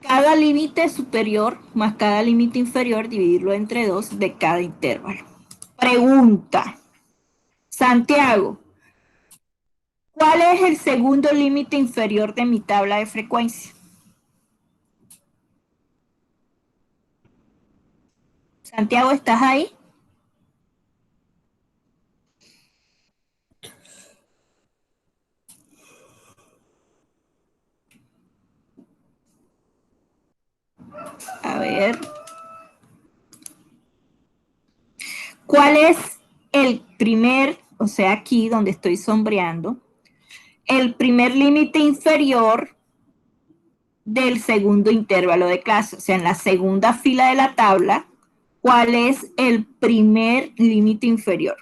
cada límite superior más cada límite inferior, dividirlo entre 2 de cada intervalo. Pregunta, Santiago, ¿cuál es el segundo límite inferior de mi tabla de frecuencia? Santiago, ¿estás ahí? A ver. ¿Cuál es el primer, o sea, aquí donde estoy sombreando, el primer límite inferior del segundo intervalo de clase? O sea, en la segunda fila de la tabla, ¿cuál es el primer límite inferior?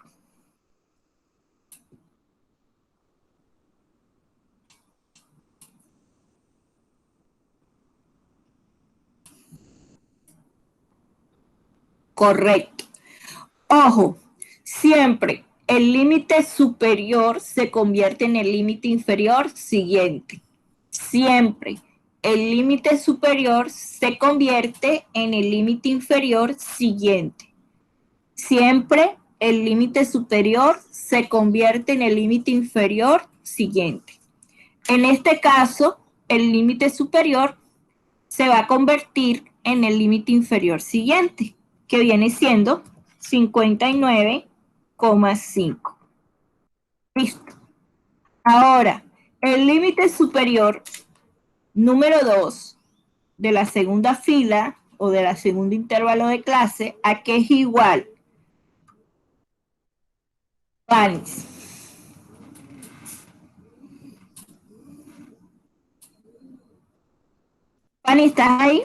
Correcto. Ojo, siempre el límite superior se convierte en el límite inferior siguiente. Siempre el límite superior se convierte en el límite inferior siguiente. Siempre el límite superior se convierte en el límite inferior siguiente. En este caso, el límite superior se va a convertir en el límite inferior siguiente, que viene siendo 59,5. Listo. Ahora, el límite superior número 2 de la segunda fila o de la segunda intervalo de clase, ¿a qué es igual? Vanis. Fanny, ¿estás ahí?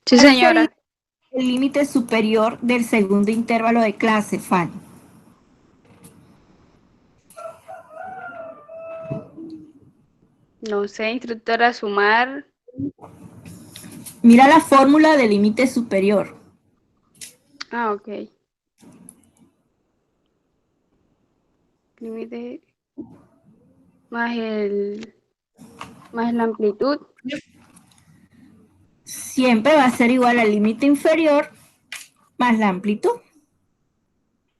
Sí, ¿Cuál sería señora. el límite superior del segundo intervalo de clase, Fanny? No sé, instructora, sumar. Mira la fórmula del límite superior. Ah, ok. Límite más más la amplitud. Siempre va a ser igual al límite inferior más la amplitud.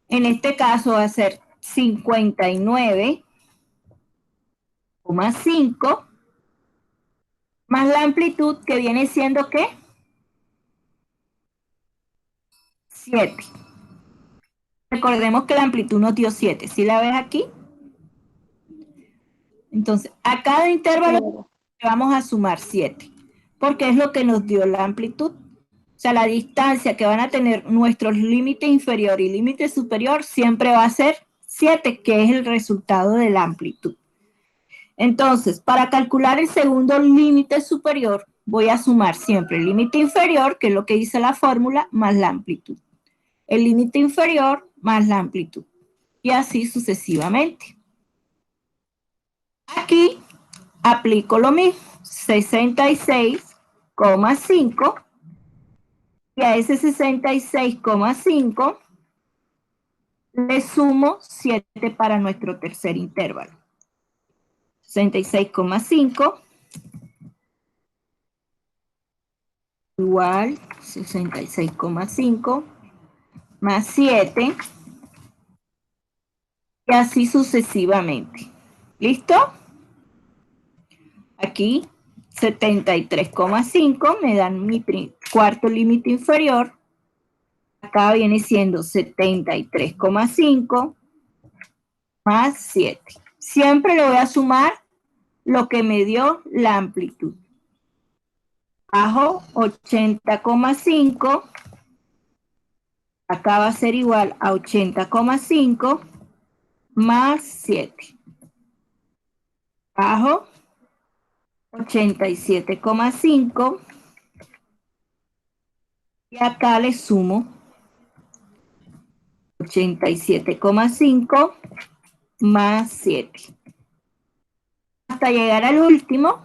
En este caso va a ser 59,5 más la amplitud, que viene siendo ¿qué? 7. Recordemos que la amplitud nos dio 7. ¿Sí la ves aquí? Entonces, a cada intervalo le vamos a sumar 7, porque es lo que nos dio la amplitud. O sea, la distancia que van a tener nuestros límite inferior y límite superior siempre va a ser 7, que es el resultado de la amplitud. Entonces, para calcular el segundo límite superior, voy a sumar siempre el límite inferior, que es lo que dice la fórmula, más la amplitud. El límite inferior más la amplitud. Y así sucesivamente. Aquí aplico lo mismo, 66,5. Y a ese 66,5 le sumo 7 para nuestro tercer intervalo. 66,5 igual 66,5 más 7 y así sucesivamente. ¿Listo? Aquí 73,5 me dan mi cuarto límite inferior. Acá viene siendo 73,5 más 7. Siempre le voy a sumar lo que me dio la amplitud. Bajo 80,5. Acá va a ser igual a 80,5 más 7. Bajo 87,5. Y acá le sumo 87,5 más 7. Hasta llegar al último.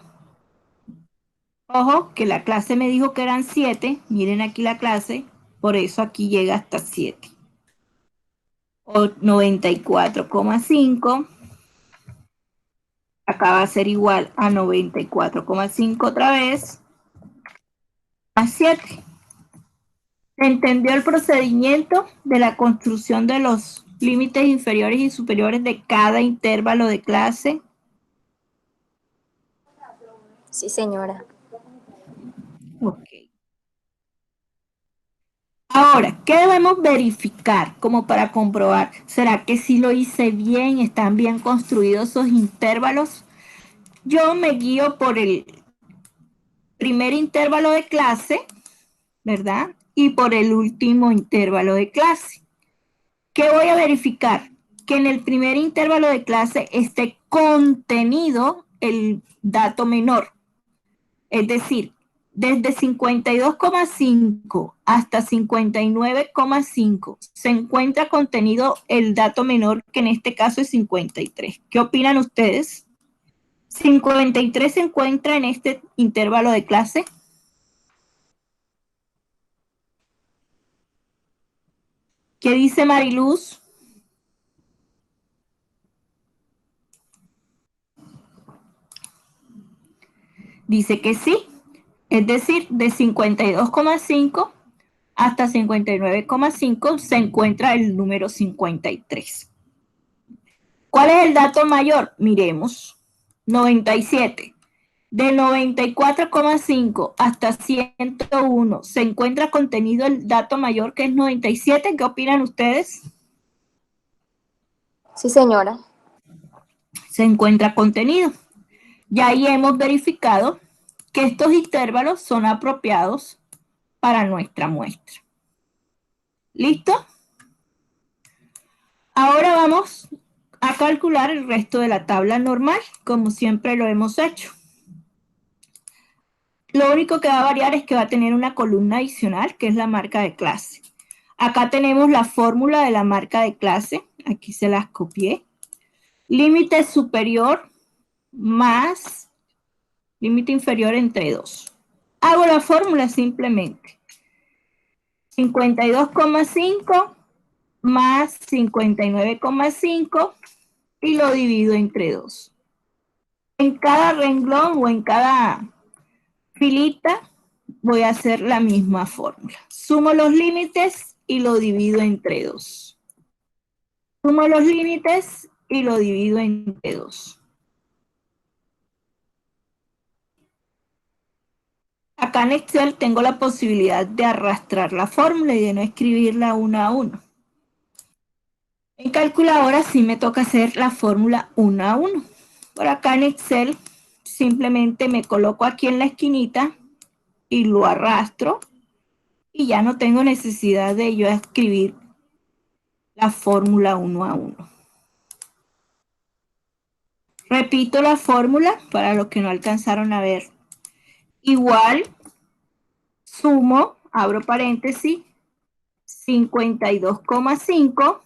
Ojo, que la clase me dijo que eran 7. Miren aquí la clase. Por eso aquí llega hasta 7. 94,5. Acá va a ser igual a 94,5 otra vez. Más 7. ¿Se entendió el procedimiento de la construcción de los límites inferiores y superiores de cada intervalo de clase? Sí, señora. Ok. Ahora, ¿qué debemos verificar como para comprobar? ¿Será que sí lo hice bien? ¿Están bien construidos esos intervalos? Yo me guío por el primer intervalo de clase, ¿verdad? Y por el último intervalo de clase. ¿Qué voy a verificar? Que en el primer intervalo de clase esté contenido el dato menor. Es decir, desde 52,5 hasta 59,5 se encuentra contenido el dato menor, que en este caso es 53. ¿Qué opinan ustedes? ¿53 se encuentra en este intervalo de clase? ¿Qué dice Mariluz? Dice que sí. Es decir, de 52,5 hasta 59,5 se encuentra el número 53. ¿Cuál es el dato mayor? Miremos. 97. De 94,5 hasta 101 se encuentra contenido el dato mayor, que es 97. ¿Qué opinan ustedes? Sí, señora. Se encuentra contenido. Y ahí hemos verificado que estos intervalos son apropiados para nuestra muestra. ¿Listo? Ahora vamos a calcular el resto de la tabla normal, como siempre lo hemos hecho. Lo único que va a variar es que va a tener una columna adicional, que es la marca de clase. Acá tenemos la fórmula de la marca de clase. Aquí se las copié. Límite superior más límite inferior entre 2. Hago la fórmula simplemente. 52,5 más 59,5 y lo divido entre 2. En cada renglón o en cada filita voy a hacer la misma fórmula. Sumo los límites y lo divido entre 2. Sumo los límites y lo divido entre 2. Acá en Excel tengo la posibilidad de arrastrar la fórmula y de no escribirla uno a uno. En calculadora sí me toca hacer la fórmula uno a uno. Por acá en Excel simplemente me coloco aquí en la esquinita y lo arrastro y ya no tengo necesidad de yo escribir la fórmula uno a uno. Repito la fórmula para los que no alcanzaron a ver. Igual, sumo, abro paréntesis, 52,5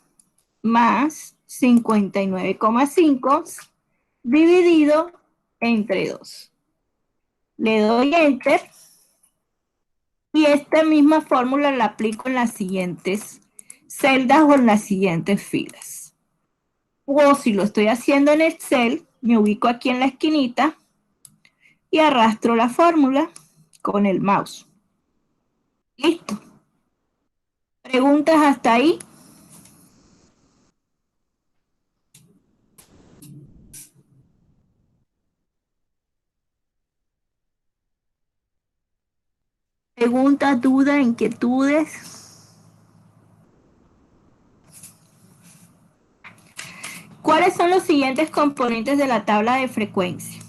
más 59,5 dividido entre 2. Le doy Enter y esta misma fórmula la aplico en las siguientes celdas o en las siguientes filas. O si lo estoy haciendo en Excel, me ubico aquí en la esquinita y arrastro la fórmula con el mouse. Listo. ¿Preguntas hasta ahí? ¿Preguntas, dudas, inquietudes? ¿Cuáles son los siguientes componentes de la tabla de frecuencia?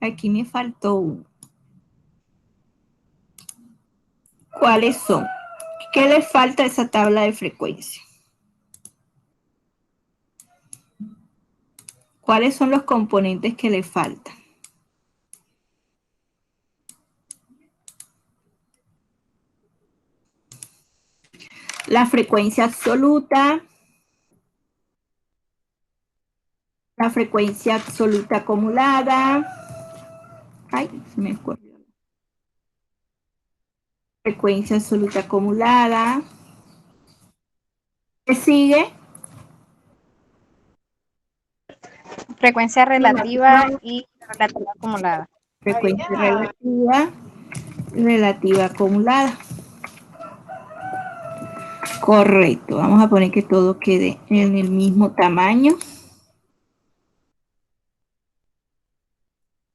Aquí me faltó uno. ¿Cuáles son? ¿Qué le falta a esa tabla de frecuencia? ¿Cuáles son los componentes que le faltan? La frecuencia absoluta, la frecuencia absoluta acumulada. Ay, se me ocurrió. Frecuencia absoluta acumulada. ¿Qué sigue? Frecuencia relativa y relativa acumulada. Frecuencia relativa acumulada. Correcto. Vamos a poner que todo quede en el mismo tamaño.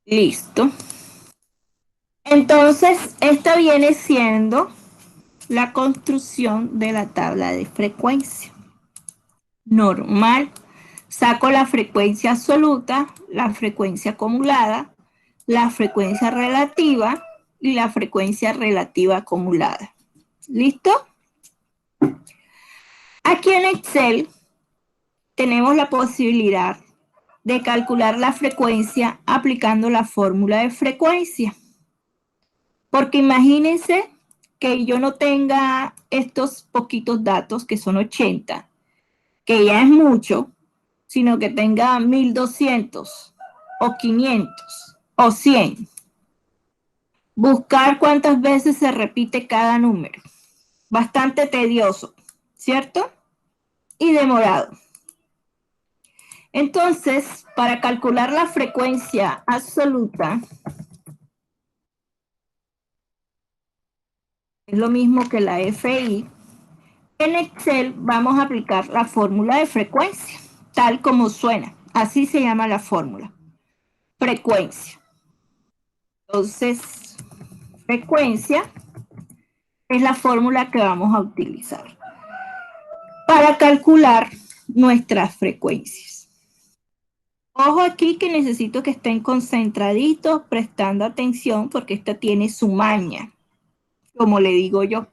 Listo. Entonces, esta viene siendo la construcción de la tabla de frecuencia. Normal. Saco la frecuencia absoluta, la frecuencia acumulada, la frecuencia relativa y la frecuencia relativa acumulada. ¿Listo? Aquí en Excel tenemos la posibilidad de calcular la frecuencia aplicando la fórmula de frecuencia. Porque imagínense que yo no tenga estos poquitos datos, que son 80, que ya es mucho, sino que tenga 1200 o 500 o 100. Buscar cuántas veces se repite cada número. Bastante tedioso, ¿cierto? Y demorado. Entonces, para calcular la frecuencia absoluta, es lo mismo que la FI, en Excel vamos a aplicar la fórmula de frecuencia, tal como suena. Así se llama la fórmula. Frecuencia. Entonces, frecuencia es la fórmula que vamos a utilizar para calcular nuestras frecuencias. Ojo aquí que necesito que estén concentraditos, prestando atención, porque esta tiene su maña, como le digo yo.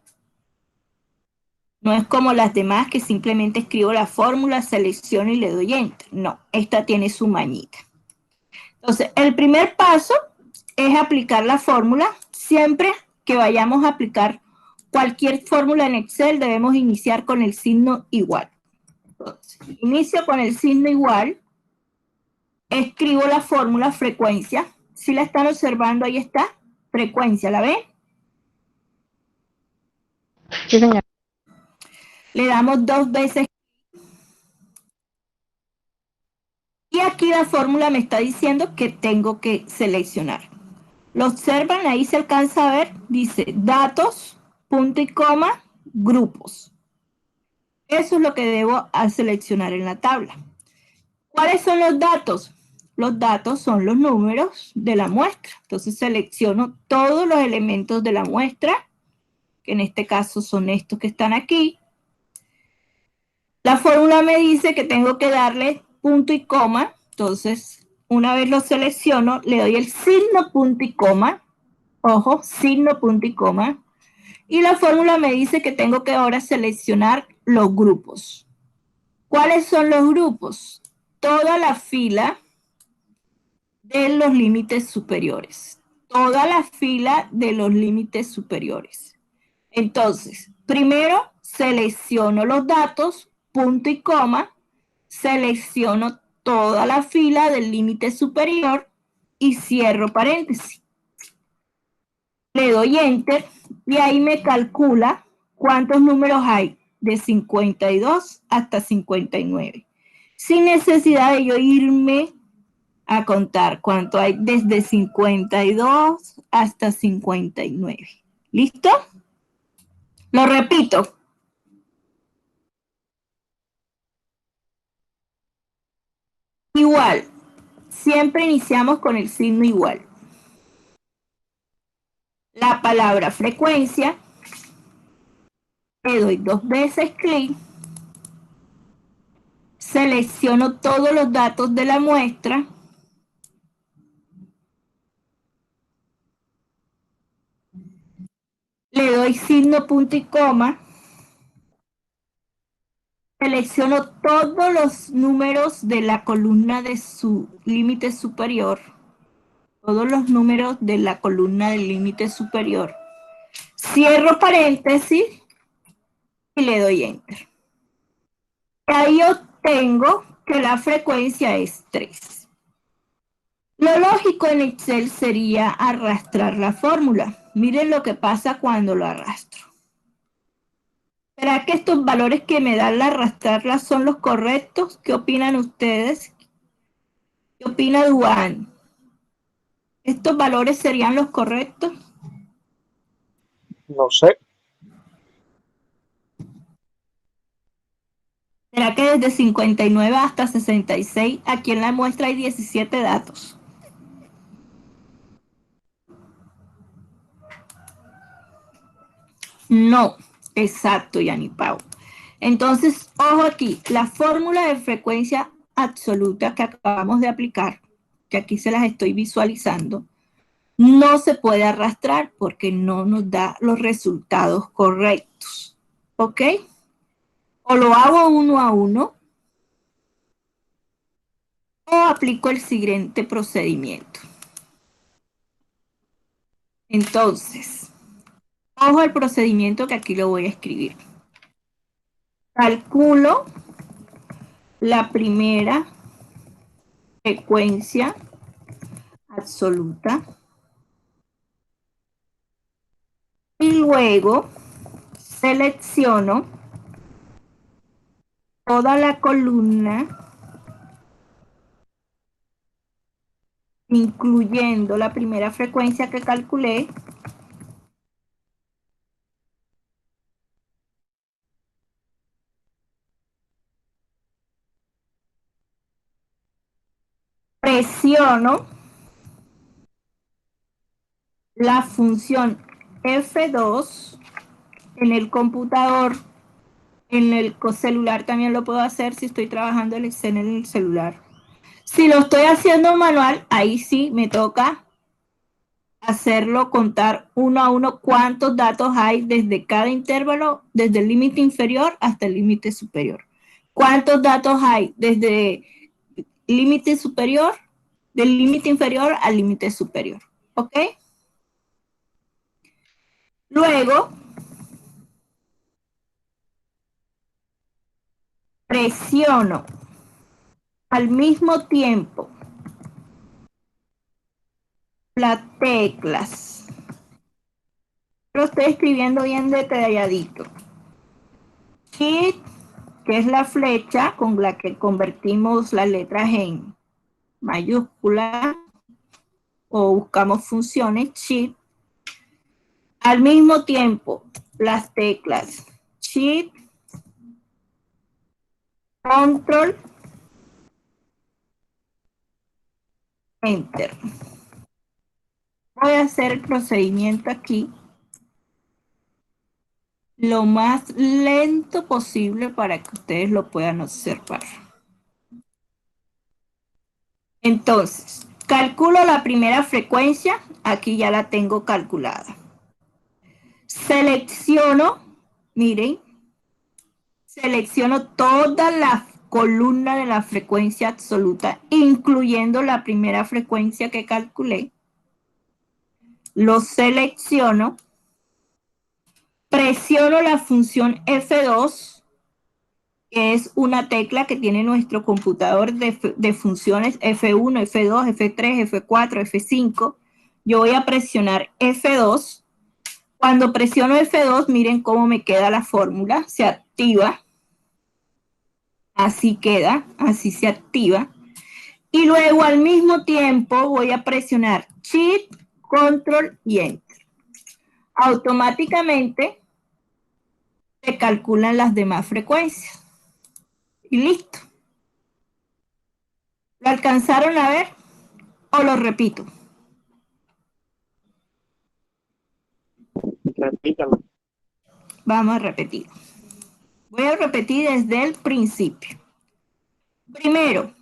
No es como las demás que simplemente escribo la fórmula, selecciono y le doy Enter. No, esta tiene su mañita. Entonces, el primer paso es aplicar la fórmula. Siempre que vayamos a aplicar cualquier fórmula en Excel, debemos iniciar con el signo igual. Entonces, inicio con el signo igual. Escribo la fórmula frecuencia. Si la están observando, ahí está. Frecuencia, ¿la ven? Sí, señor. Le damos 2 veces. Y aquí la fórmula me está diciendo que tengo que seleccionar. ¿Lo observan? Ahí se alcanza a ver. Dice datos, punto y coma, grupos. Eso es lo que debo seleccionar en la tabla. ¿Cuáles son los datos? Los datos son los números de la muestra. Entonces selecciono todos los elementos de la muestra, que en este caso son estos que están aquí. La fórmula me dice que tengo que darle punto y coma. Entonces una vez lo selecciono, le doy el signo punto y coma, ojo, signo punto y coma, y la fórmula me dice que tengo que ahora seleccionar los grupos. ¿Cuáles son los grupos? Toda la fila de los límites superiores. Toda la fila de los límites superiores. Entonces, primero selecciono los datos, punto y coma, selecciono toda la fila del límite superior y cierro paréntesis. Le doy Enter y ahí me calcula cuántos números hay de 52 hasta 59. Sin necesidad de yo irme a contar cuánto hay desde 52 hasta 59. ¿Listo? Lo repito. Igual, siempre iniciamos con el signo igual. La palabra frecuencia, le doy 2 veces clic, selecciono todos los datos de la muestra, le doy signo punto y coma, selecciono todos los números de la columna de su límite superior, todos los números de la columna del límite superior, cierro paréntesis y le doy Enter. Ahí obtengo que la frecuencia es 3. Lo lógico en Excel sería arrastrar la fórmula. Miren lo que pasa cuando lo arrastro. ¿Será que estos valores que me dan al arrastrarla son los correctos? ¿Qué opinan ustedes? ¿Qué opina Duan? ¿Estos valores serían los correctos? No sé. ¿Será que desde 59 hasta 66, aquí en la muestra hay 17 datos? No, exacto, Yani Pau. Entonces, ojo aquí, la fórmula de frecuencia absoluta que acabamos de aplicar, que aquí se las estoy visualizando, no se puede arrastrar porque no nos da los resultados correctos. ¿Ok? O lo hago uno a uno, o aplico el siguiente procedimiento. Entonces, ojo al procedimiento que aquí lo voy a escribir. Calculo la primera frecuencia absoluta y luego selecciono toda la columna, incluyendo la primera frecuencia que calculé, presiono la función F2 en el computador, en el celular también lo puedo hacer si estoy trabajando el Excel en el celular. Si lo estoy haciendo manual, ahí sí me toca hacerlo, contar uno a uno cuántos datos hay desde cada intervalo, desde el límite inferior hasta el límite superior. ¿Cuántos datos hay desde límite superior, del límite inferior al límite superior? ¿Ok? Luego, presiono al mismo tiempo las teclas. Lo estoy escribiendo bien detalladito. Shift, que es la flecha con la que convertimos las letras en mayúscula o buscamos funciones, Shift. Al mismo tiempo, las teclas Shift, Control, Enter. Voy a hacer el procedimiento aquí lo más lento posible para que ustedes lo puedan observar. Entonces, calculo la primera frecuencia, aquí ya la tengo calculada. Selecciono, miren, selecciono toda la columna de la frecuencia absoluta, incluyendo la primera frecuencia que calculé. Lo selecciono, presiono la función F2, que es una tecla que tiene nuestro computador de funciones F1, F2, F3, F4, F5. Yo voy a presionar F2. Cuando presiono F2, miren cómo me queda la fórmula. Se activa. Así queda, así se activa. Y luego al mismo tiempo voy a presionar Shift, Control y Enter. Automáticamente se calculan las demás frecuencias. Y listo. ¿Lo alcanzaron a ver o lo repito? Repítalo. Vamos a repetir. Voy a repetir desde el principio. Primero,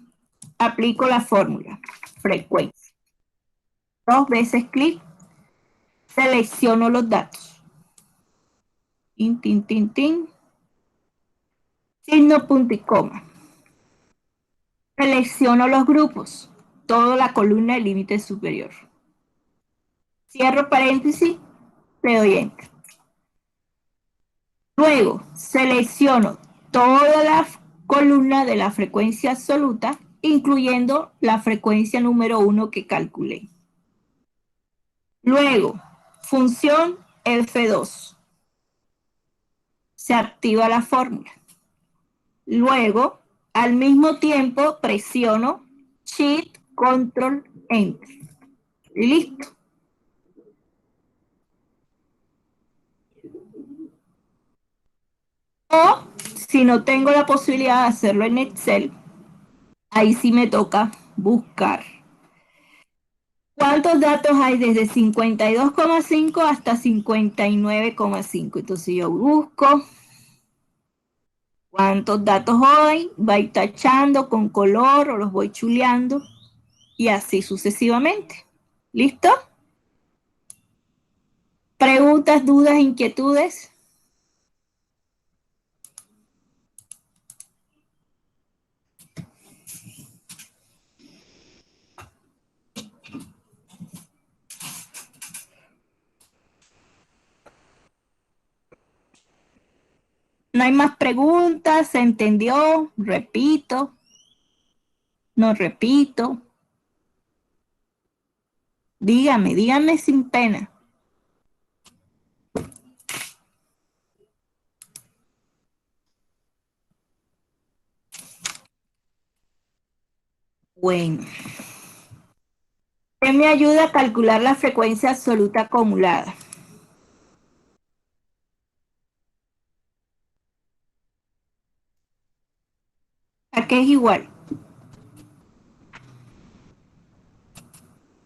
aplico la fórmula, frecuencia. 2 veces clic, selecciono los datos. Tin, tin, tin, tin. Signo punto y coma. Selecciono los grupos, toda la columna del límite superior. Cierro paréntesis, le doy enter. Luego, selecciono toda la columna de la frecuencia absoluta, incluyendo la frecuencia número 1 que calculé. Luego, función F2. Se activa la fórmula. Luego, al mismo tiempo, presiono Shift, Control, Enter. Y listo. O, si no tengo la posibilidad de hacerlo en Excel, ahí sí me toca buscar. ¿Cuántos datos hay desde 52,5 hasta 59,5? Entonces yo busco cuántos datos hay, voy tachando con color o los voy chuleando y así sucesivamente. ¿Listo? ¿Preguntas, dudas, inquietudes? No hay más preguntas, ¿se entendió? Repito. No repito. Dígame sin pena. Bueno. ¿Qué me ayuda a calcular la frecuencia absoluta acumulada? ¿A qué es igual?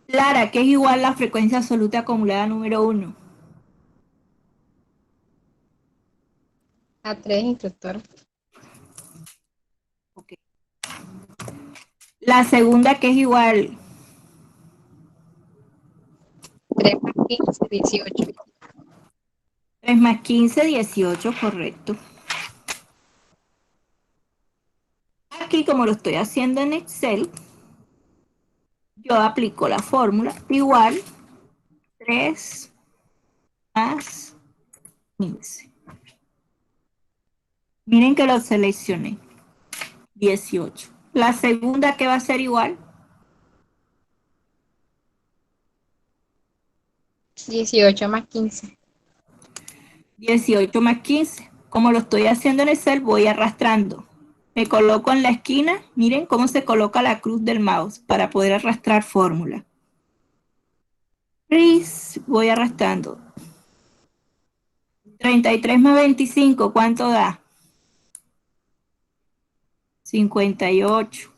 Lara, ¿qué es igual la frecuencia absoluta acumulada número 1? A 3, instructor. Okay. La segunda, ¿qué es igual? 3 más 15, 18. 3 más 15, 18, correcto. Aquí, como lo estoy haciendo en Excel, yo aplico la fórmula igual 3 más 15. Miren que lo seleccioné. 18. La segunda, ¿qué va a ser igual? 18 más 15. 18 más 15. Como lo estoy haciendo en Excel, voy arrastrando. Me coloco en la esquina. Miren cómo se coloca la cruz del mouse para poder arrastrar fórmula. Voy arrastrando. 33 más 25, ¿cuánto da? 58.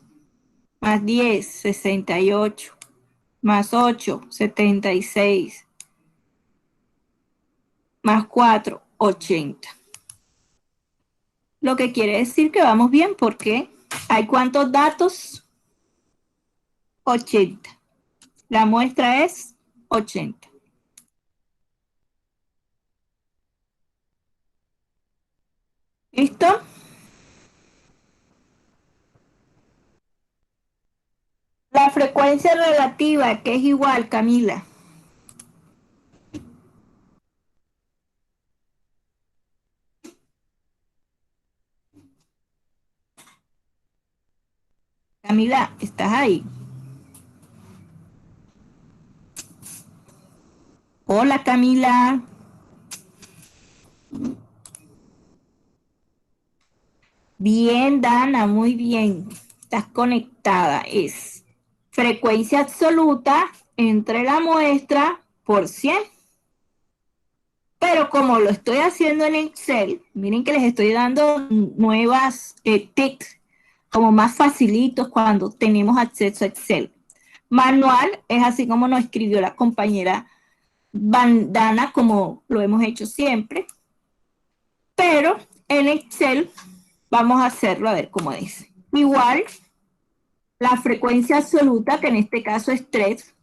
Más 10, 68. Más 8, 76. Más 4, 80. Lo que quiere decir que vamos bien porque hay cuántos datos. 80. La muestra es 80. ¿Listo? La frecuencia relativa, que es igual, Camila. Camila, ¿estás ahí? Hola, Camila. Bien, Dana, muy bien. Estás conectada. Es frecuencia absoluta entre la muestra por 100. Pero como lo estoy haciendo en Excel, miren que les estoy dando nuevas tips, como más facilitos cuando tenemos acceso a Excel. Manual es así como nos escribió la compañera Dana, como lo hemos hecho siempre. Pero en Excel vamos a hacerlo a ver cómo dice. Igual, la frecuencia absoluta, que en este caso es 3.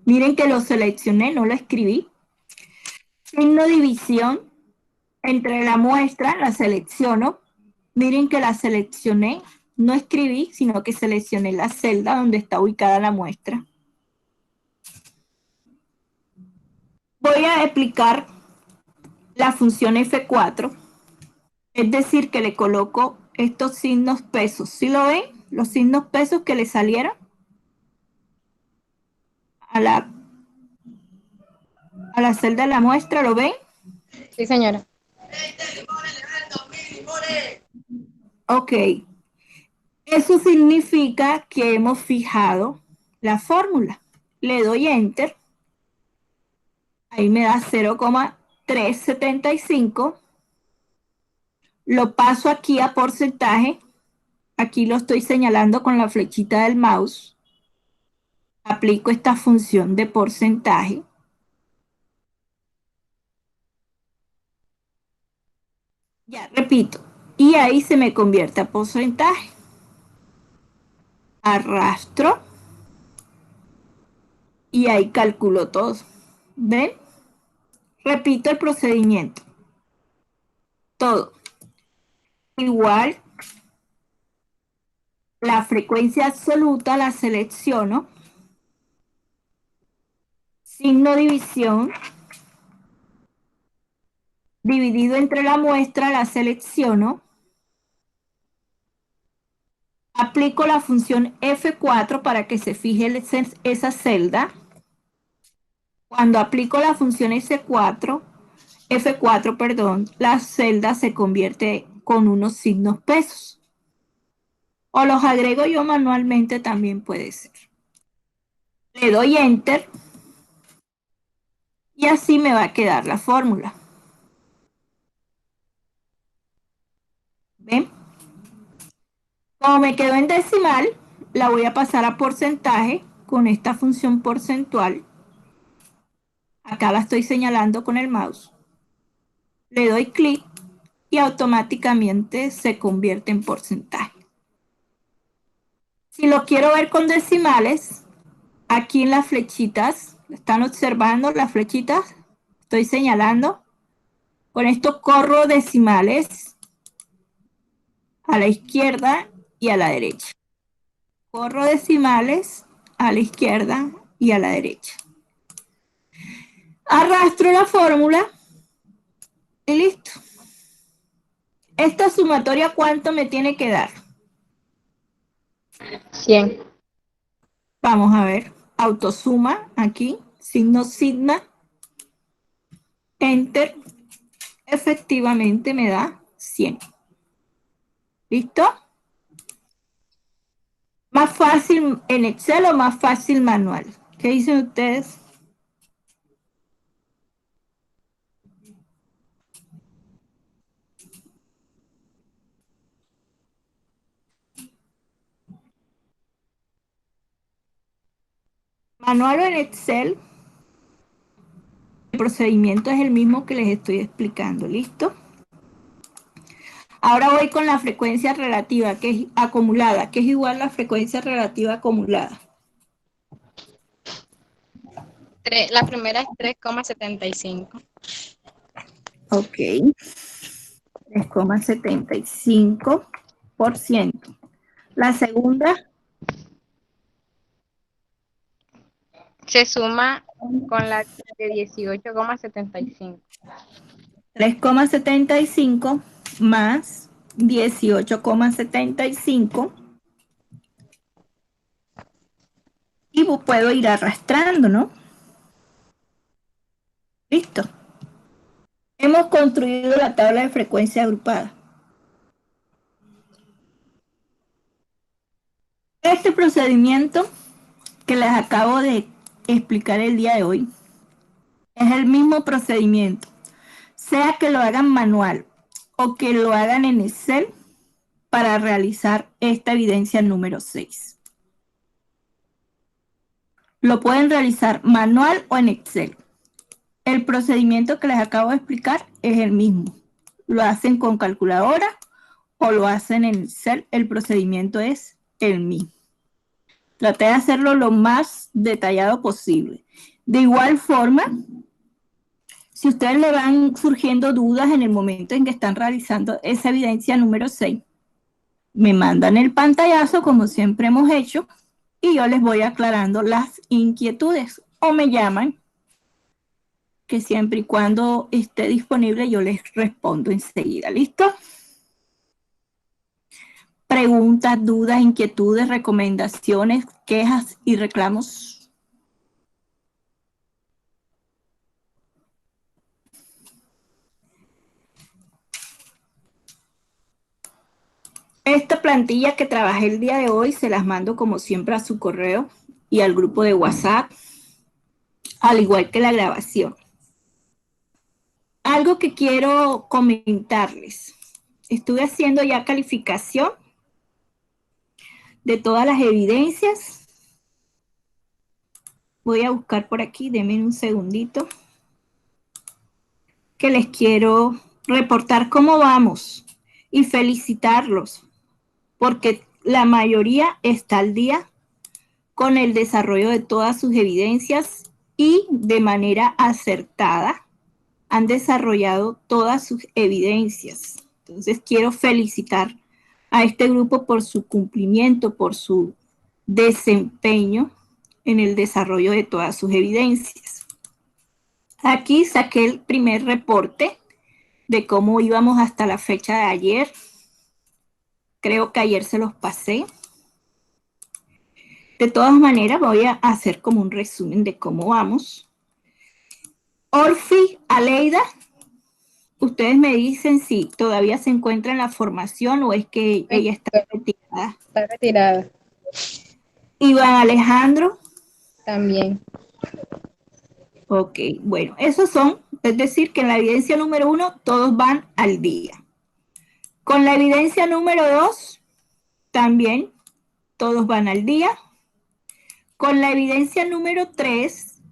Miren que lo seleccioné, no lo escribí. Signo división entre la muestra, la selecciono. Miren que la seleccioné, no escribí, sino que seleccioné la celda donde está ubicada la muestra. Voy a explicar la función F4, es decir, que le coloco estos signos pesos. ¿Sí lo ven? Los signos pesos que le salieron a la celda de la muestra, ¿lo ven? Sí, señora. Ok. Eso significa que hemos fijado la fórmula. Le doy Enter. Ahí me da 0,375. Lo paso aquí a porcentaje. Aquí lo estoy señalando con la flechita del mouse. Aplico esta función de porcentaje. Ya, repito. Y ahí se me convierte a porcentaje. Arrastro. Y ahí calculo todo. ¿Ven? Repito el procedimiento. Todo. Igual, la frecuencia absoluta la selecciono. Signo división. Dividido entre la muestra la selecciono. Aplico la función F4 para que se fije esa celda. Cuando aplico la función F4, perdón, la celda se convierte con unos signos pesos. O los agrego yo manualmente, también puede ser. Le doy Enter y así me va a quedar la fórmula. ¿Ven? Como me quedó en decimal, la voy a pasar a porcentaje con esta función porcentual. Acá la estoy señalando con el mouse. Le doy clic y automáticamente se convierte en porcentaje. Si lo quiero ver con decimales, aquí en las flechitas, ¿están observando las flechitas? Estoy señalando. Con esto corro decimales a la izquierda y a la derecha. Corro decimales a la izquierda y a la derecha. Arrastro la fórmula y listo. Esta sumatoria, ¿cuánto me tiene que dar? 100. Vamos a ver. Autosuma aquí. Signo sigma. Enter. Efectivamente me da 100. ¿Listo? ¿Más fácil en Excel o más fácil manual? ¿Qué dicen ustedes? Manual o en Excel, el procedimiento es el mismo que les estoy explicando. ¿Listo? Ahora voy con la frecuencia relativa, que es acumulada, que es igual a la frecuencia relativa acumulada. La primera es 3,75. Ok. 3,75%. La segunda, Se suma con la de 18,75. 3,75 más 18,75. Y puedo ir arrastrando, ¿no? Listo. Hemos construido la tabla de frecuencia agrupada. Este procedimiento que les acabo de explicar el día de hoy es el mismo procedimiento, sea que lo hagan manual o que lo hagan en Excel para realizar esta evidencia número 6. Lo pueden realizar manual o en Excel. El procedimiento que les acabo de explicar es el mismo. Lo hacen con calculadora o lo hacen en Excel, el procedimiento es el mismo. Traté de hacerlo lo más detallado posible. De igual forma, si ustedes le van surgiendo dudas en el momento en que están realizando esa evidencia número 6, me mandan el pantallazo como siempre hemos hecho y yo les voy aclarando las inquietudes o me llaman, que siempre y cuando esté disponible yo les respondo enseguida. ¿Listo? Preguntas, dudas, inquietudes, recomendaciones, quejas y reclamos. Esta plantilla que trabajé el día de hoy se las mando como siempre a su correo y al grupo de WhatsApp, al igual que la grabación. Algo que quiero comentarles. Estuve haciendo ya calificación de todas las evidencias. Voy a buscar por aquí, denme un segundito, que les quiero reportar cómo vamos y felicitarlos, porque la mayoría está al día con el desarrollo de todas sus evidencias y de manera acertada han desarrollado todas sus evidencias. Entonces quiero felicitar a este grupo por su cumplimiento, por su desempeño en el desarrollo de todas sus evidencias. Aquí saqué el primer reporte de cómo íbamos hasta la fecha de ayer. Creo que ayer se los pasé. De todas maneras, voy a hacer como un resumen de cómo vamos. Orfi, Aleida, ustedes me dicen si todavía se encuentra en la formación o es que ella está retirada. Está retirada. Iván Alejandro. También. Ok, bueno, esos son, es decir, que en la evidencia número 1 todos van al día. Con la evidencia número 2 también todos van al día. Con la evidencia número 3,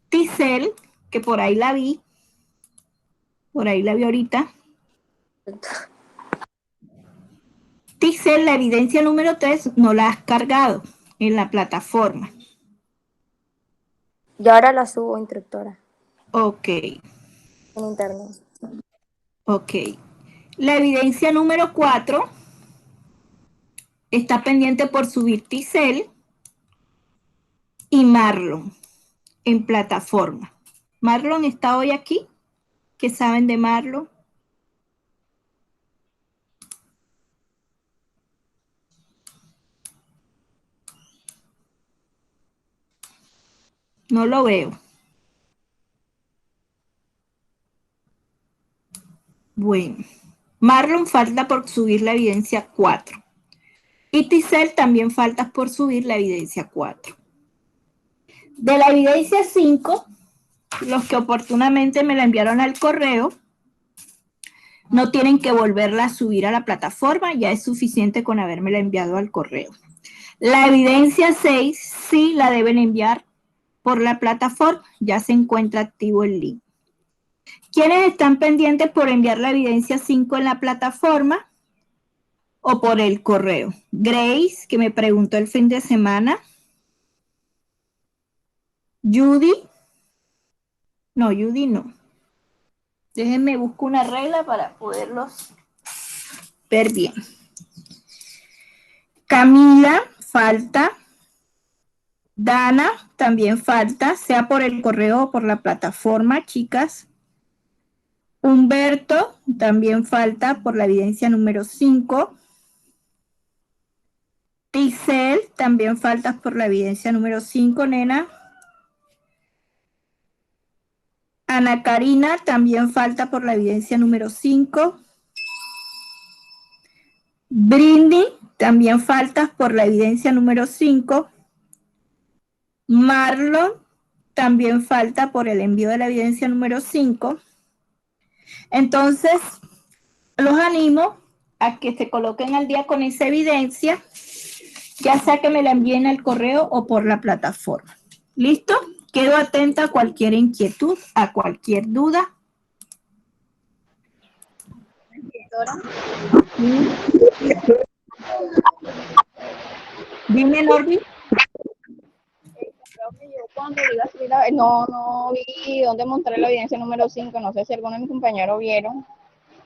Tisel, que por ahí la vi ahorita. Tisel, la evidencia número 3 no la has cargado en la plataforma. Yo ahora la subo, instructora, Ok, en internet. ok. La evidencia número 4 está pendiente por subir Tisel y Marlon en plataforma. Marlon está hoy aquí. ¿Qué saben de Marlon? No lo veo. Bueno, Marlon falta por subir la evidencia 4. Y Tisel también falta por subir la evidencia 4. De la evidencia 5, los que oportunamente me la enviaron al correo, no tienen que volverla a subir a la plataforma, ya es suficiente con habérmela enviado al correo. La evidencia 6 sí la deben enviar por la plataforma, ya se encuentra activo el link. ¿Quiénes están pendientes por enviar la evidencia 5 en la plataforma o por el correo? Grace, que me preguntó el fin de semana. Judy. No, Judy no. Déjenme buscar una regla para poderlos ver bien. Camila, falta. Dana, también falta, sea por el correo o por la plataforma, chicas. Humberto, también falta por la evidencia número 5. Ticel, también faltas por la evidencia número 5, nena. Ana Karina, también falta por la evidencia número 5. Brindy, también faltas por la evidencia número 5. Marlon, también falta por el envío de la evidencia número 5. Entonces, los animo a que se coloquen al día con esa evidencia, ya sea que me la envíen al correo o por la plataforma. ¿Listo? Quedo atenta a cualquier inquietud, a cualquier duda. Dime, Norby. No vi dónde mostré la evidencia número 5. No sé si alguno de mis compañeros vieron.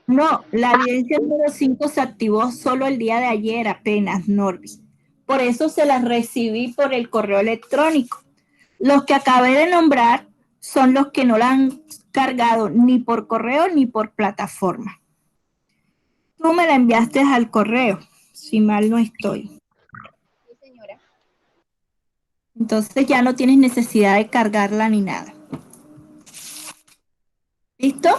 No, la evidencia número 5 se activó solo el día de ayer apenas, Norby. Por eso se las recibí por el correo electrónico. Los que acabé de nombrar son los que no la han cargado ni por correo ni por plataforma. Tú me la enviaste al correo, si mal no estoy. Sí, señora. Entonces ya no tienes necesidad de cargarla ni nada. ¿Listo?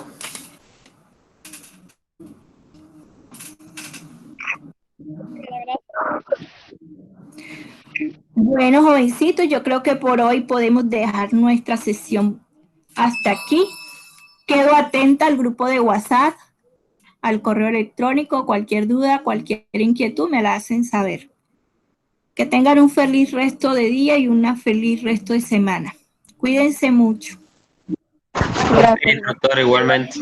Bueno, jovencitos, yo creo que por hoy podemos dejar nuestra sesión hasta aquí. Quedo atenta al grupo de WhatsApp, al correo electrónico, cualquier duda, cualquier inquietud me la hacen saber. Que tengan un feliz resto de día y una feliz resto de semana. Cuídense mucho. Gracias, doctora, igualmente.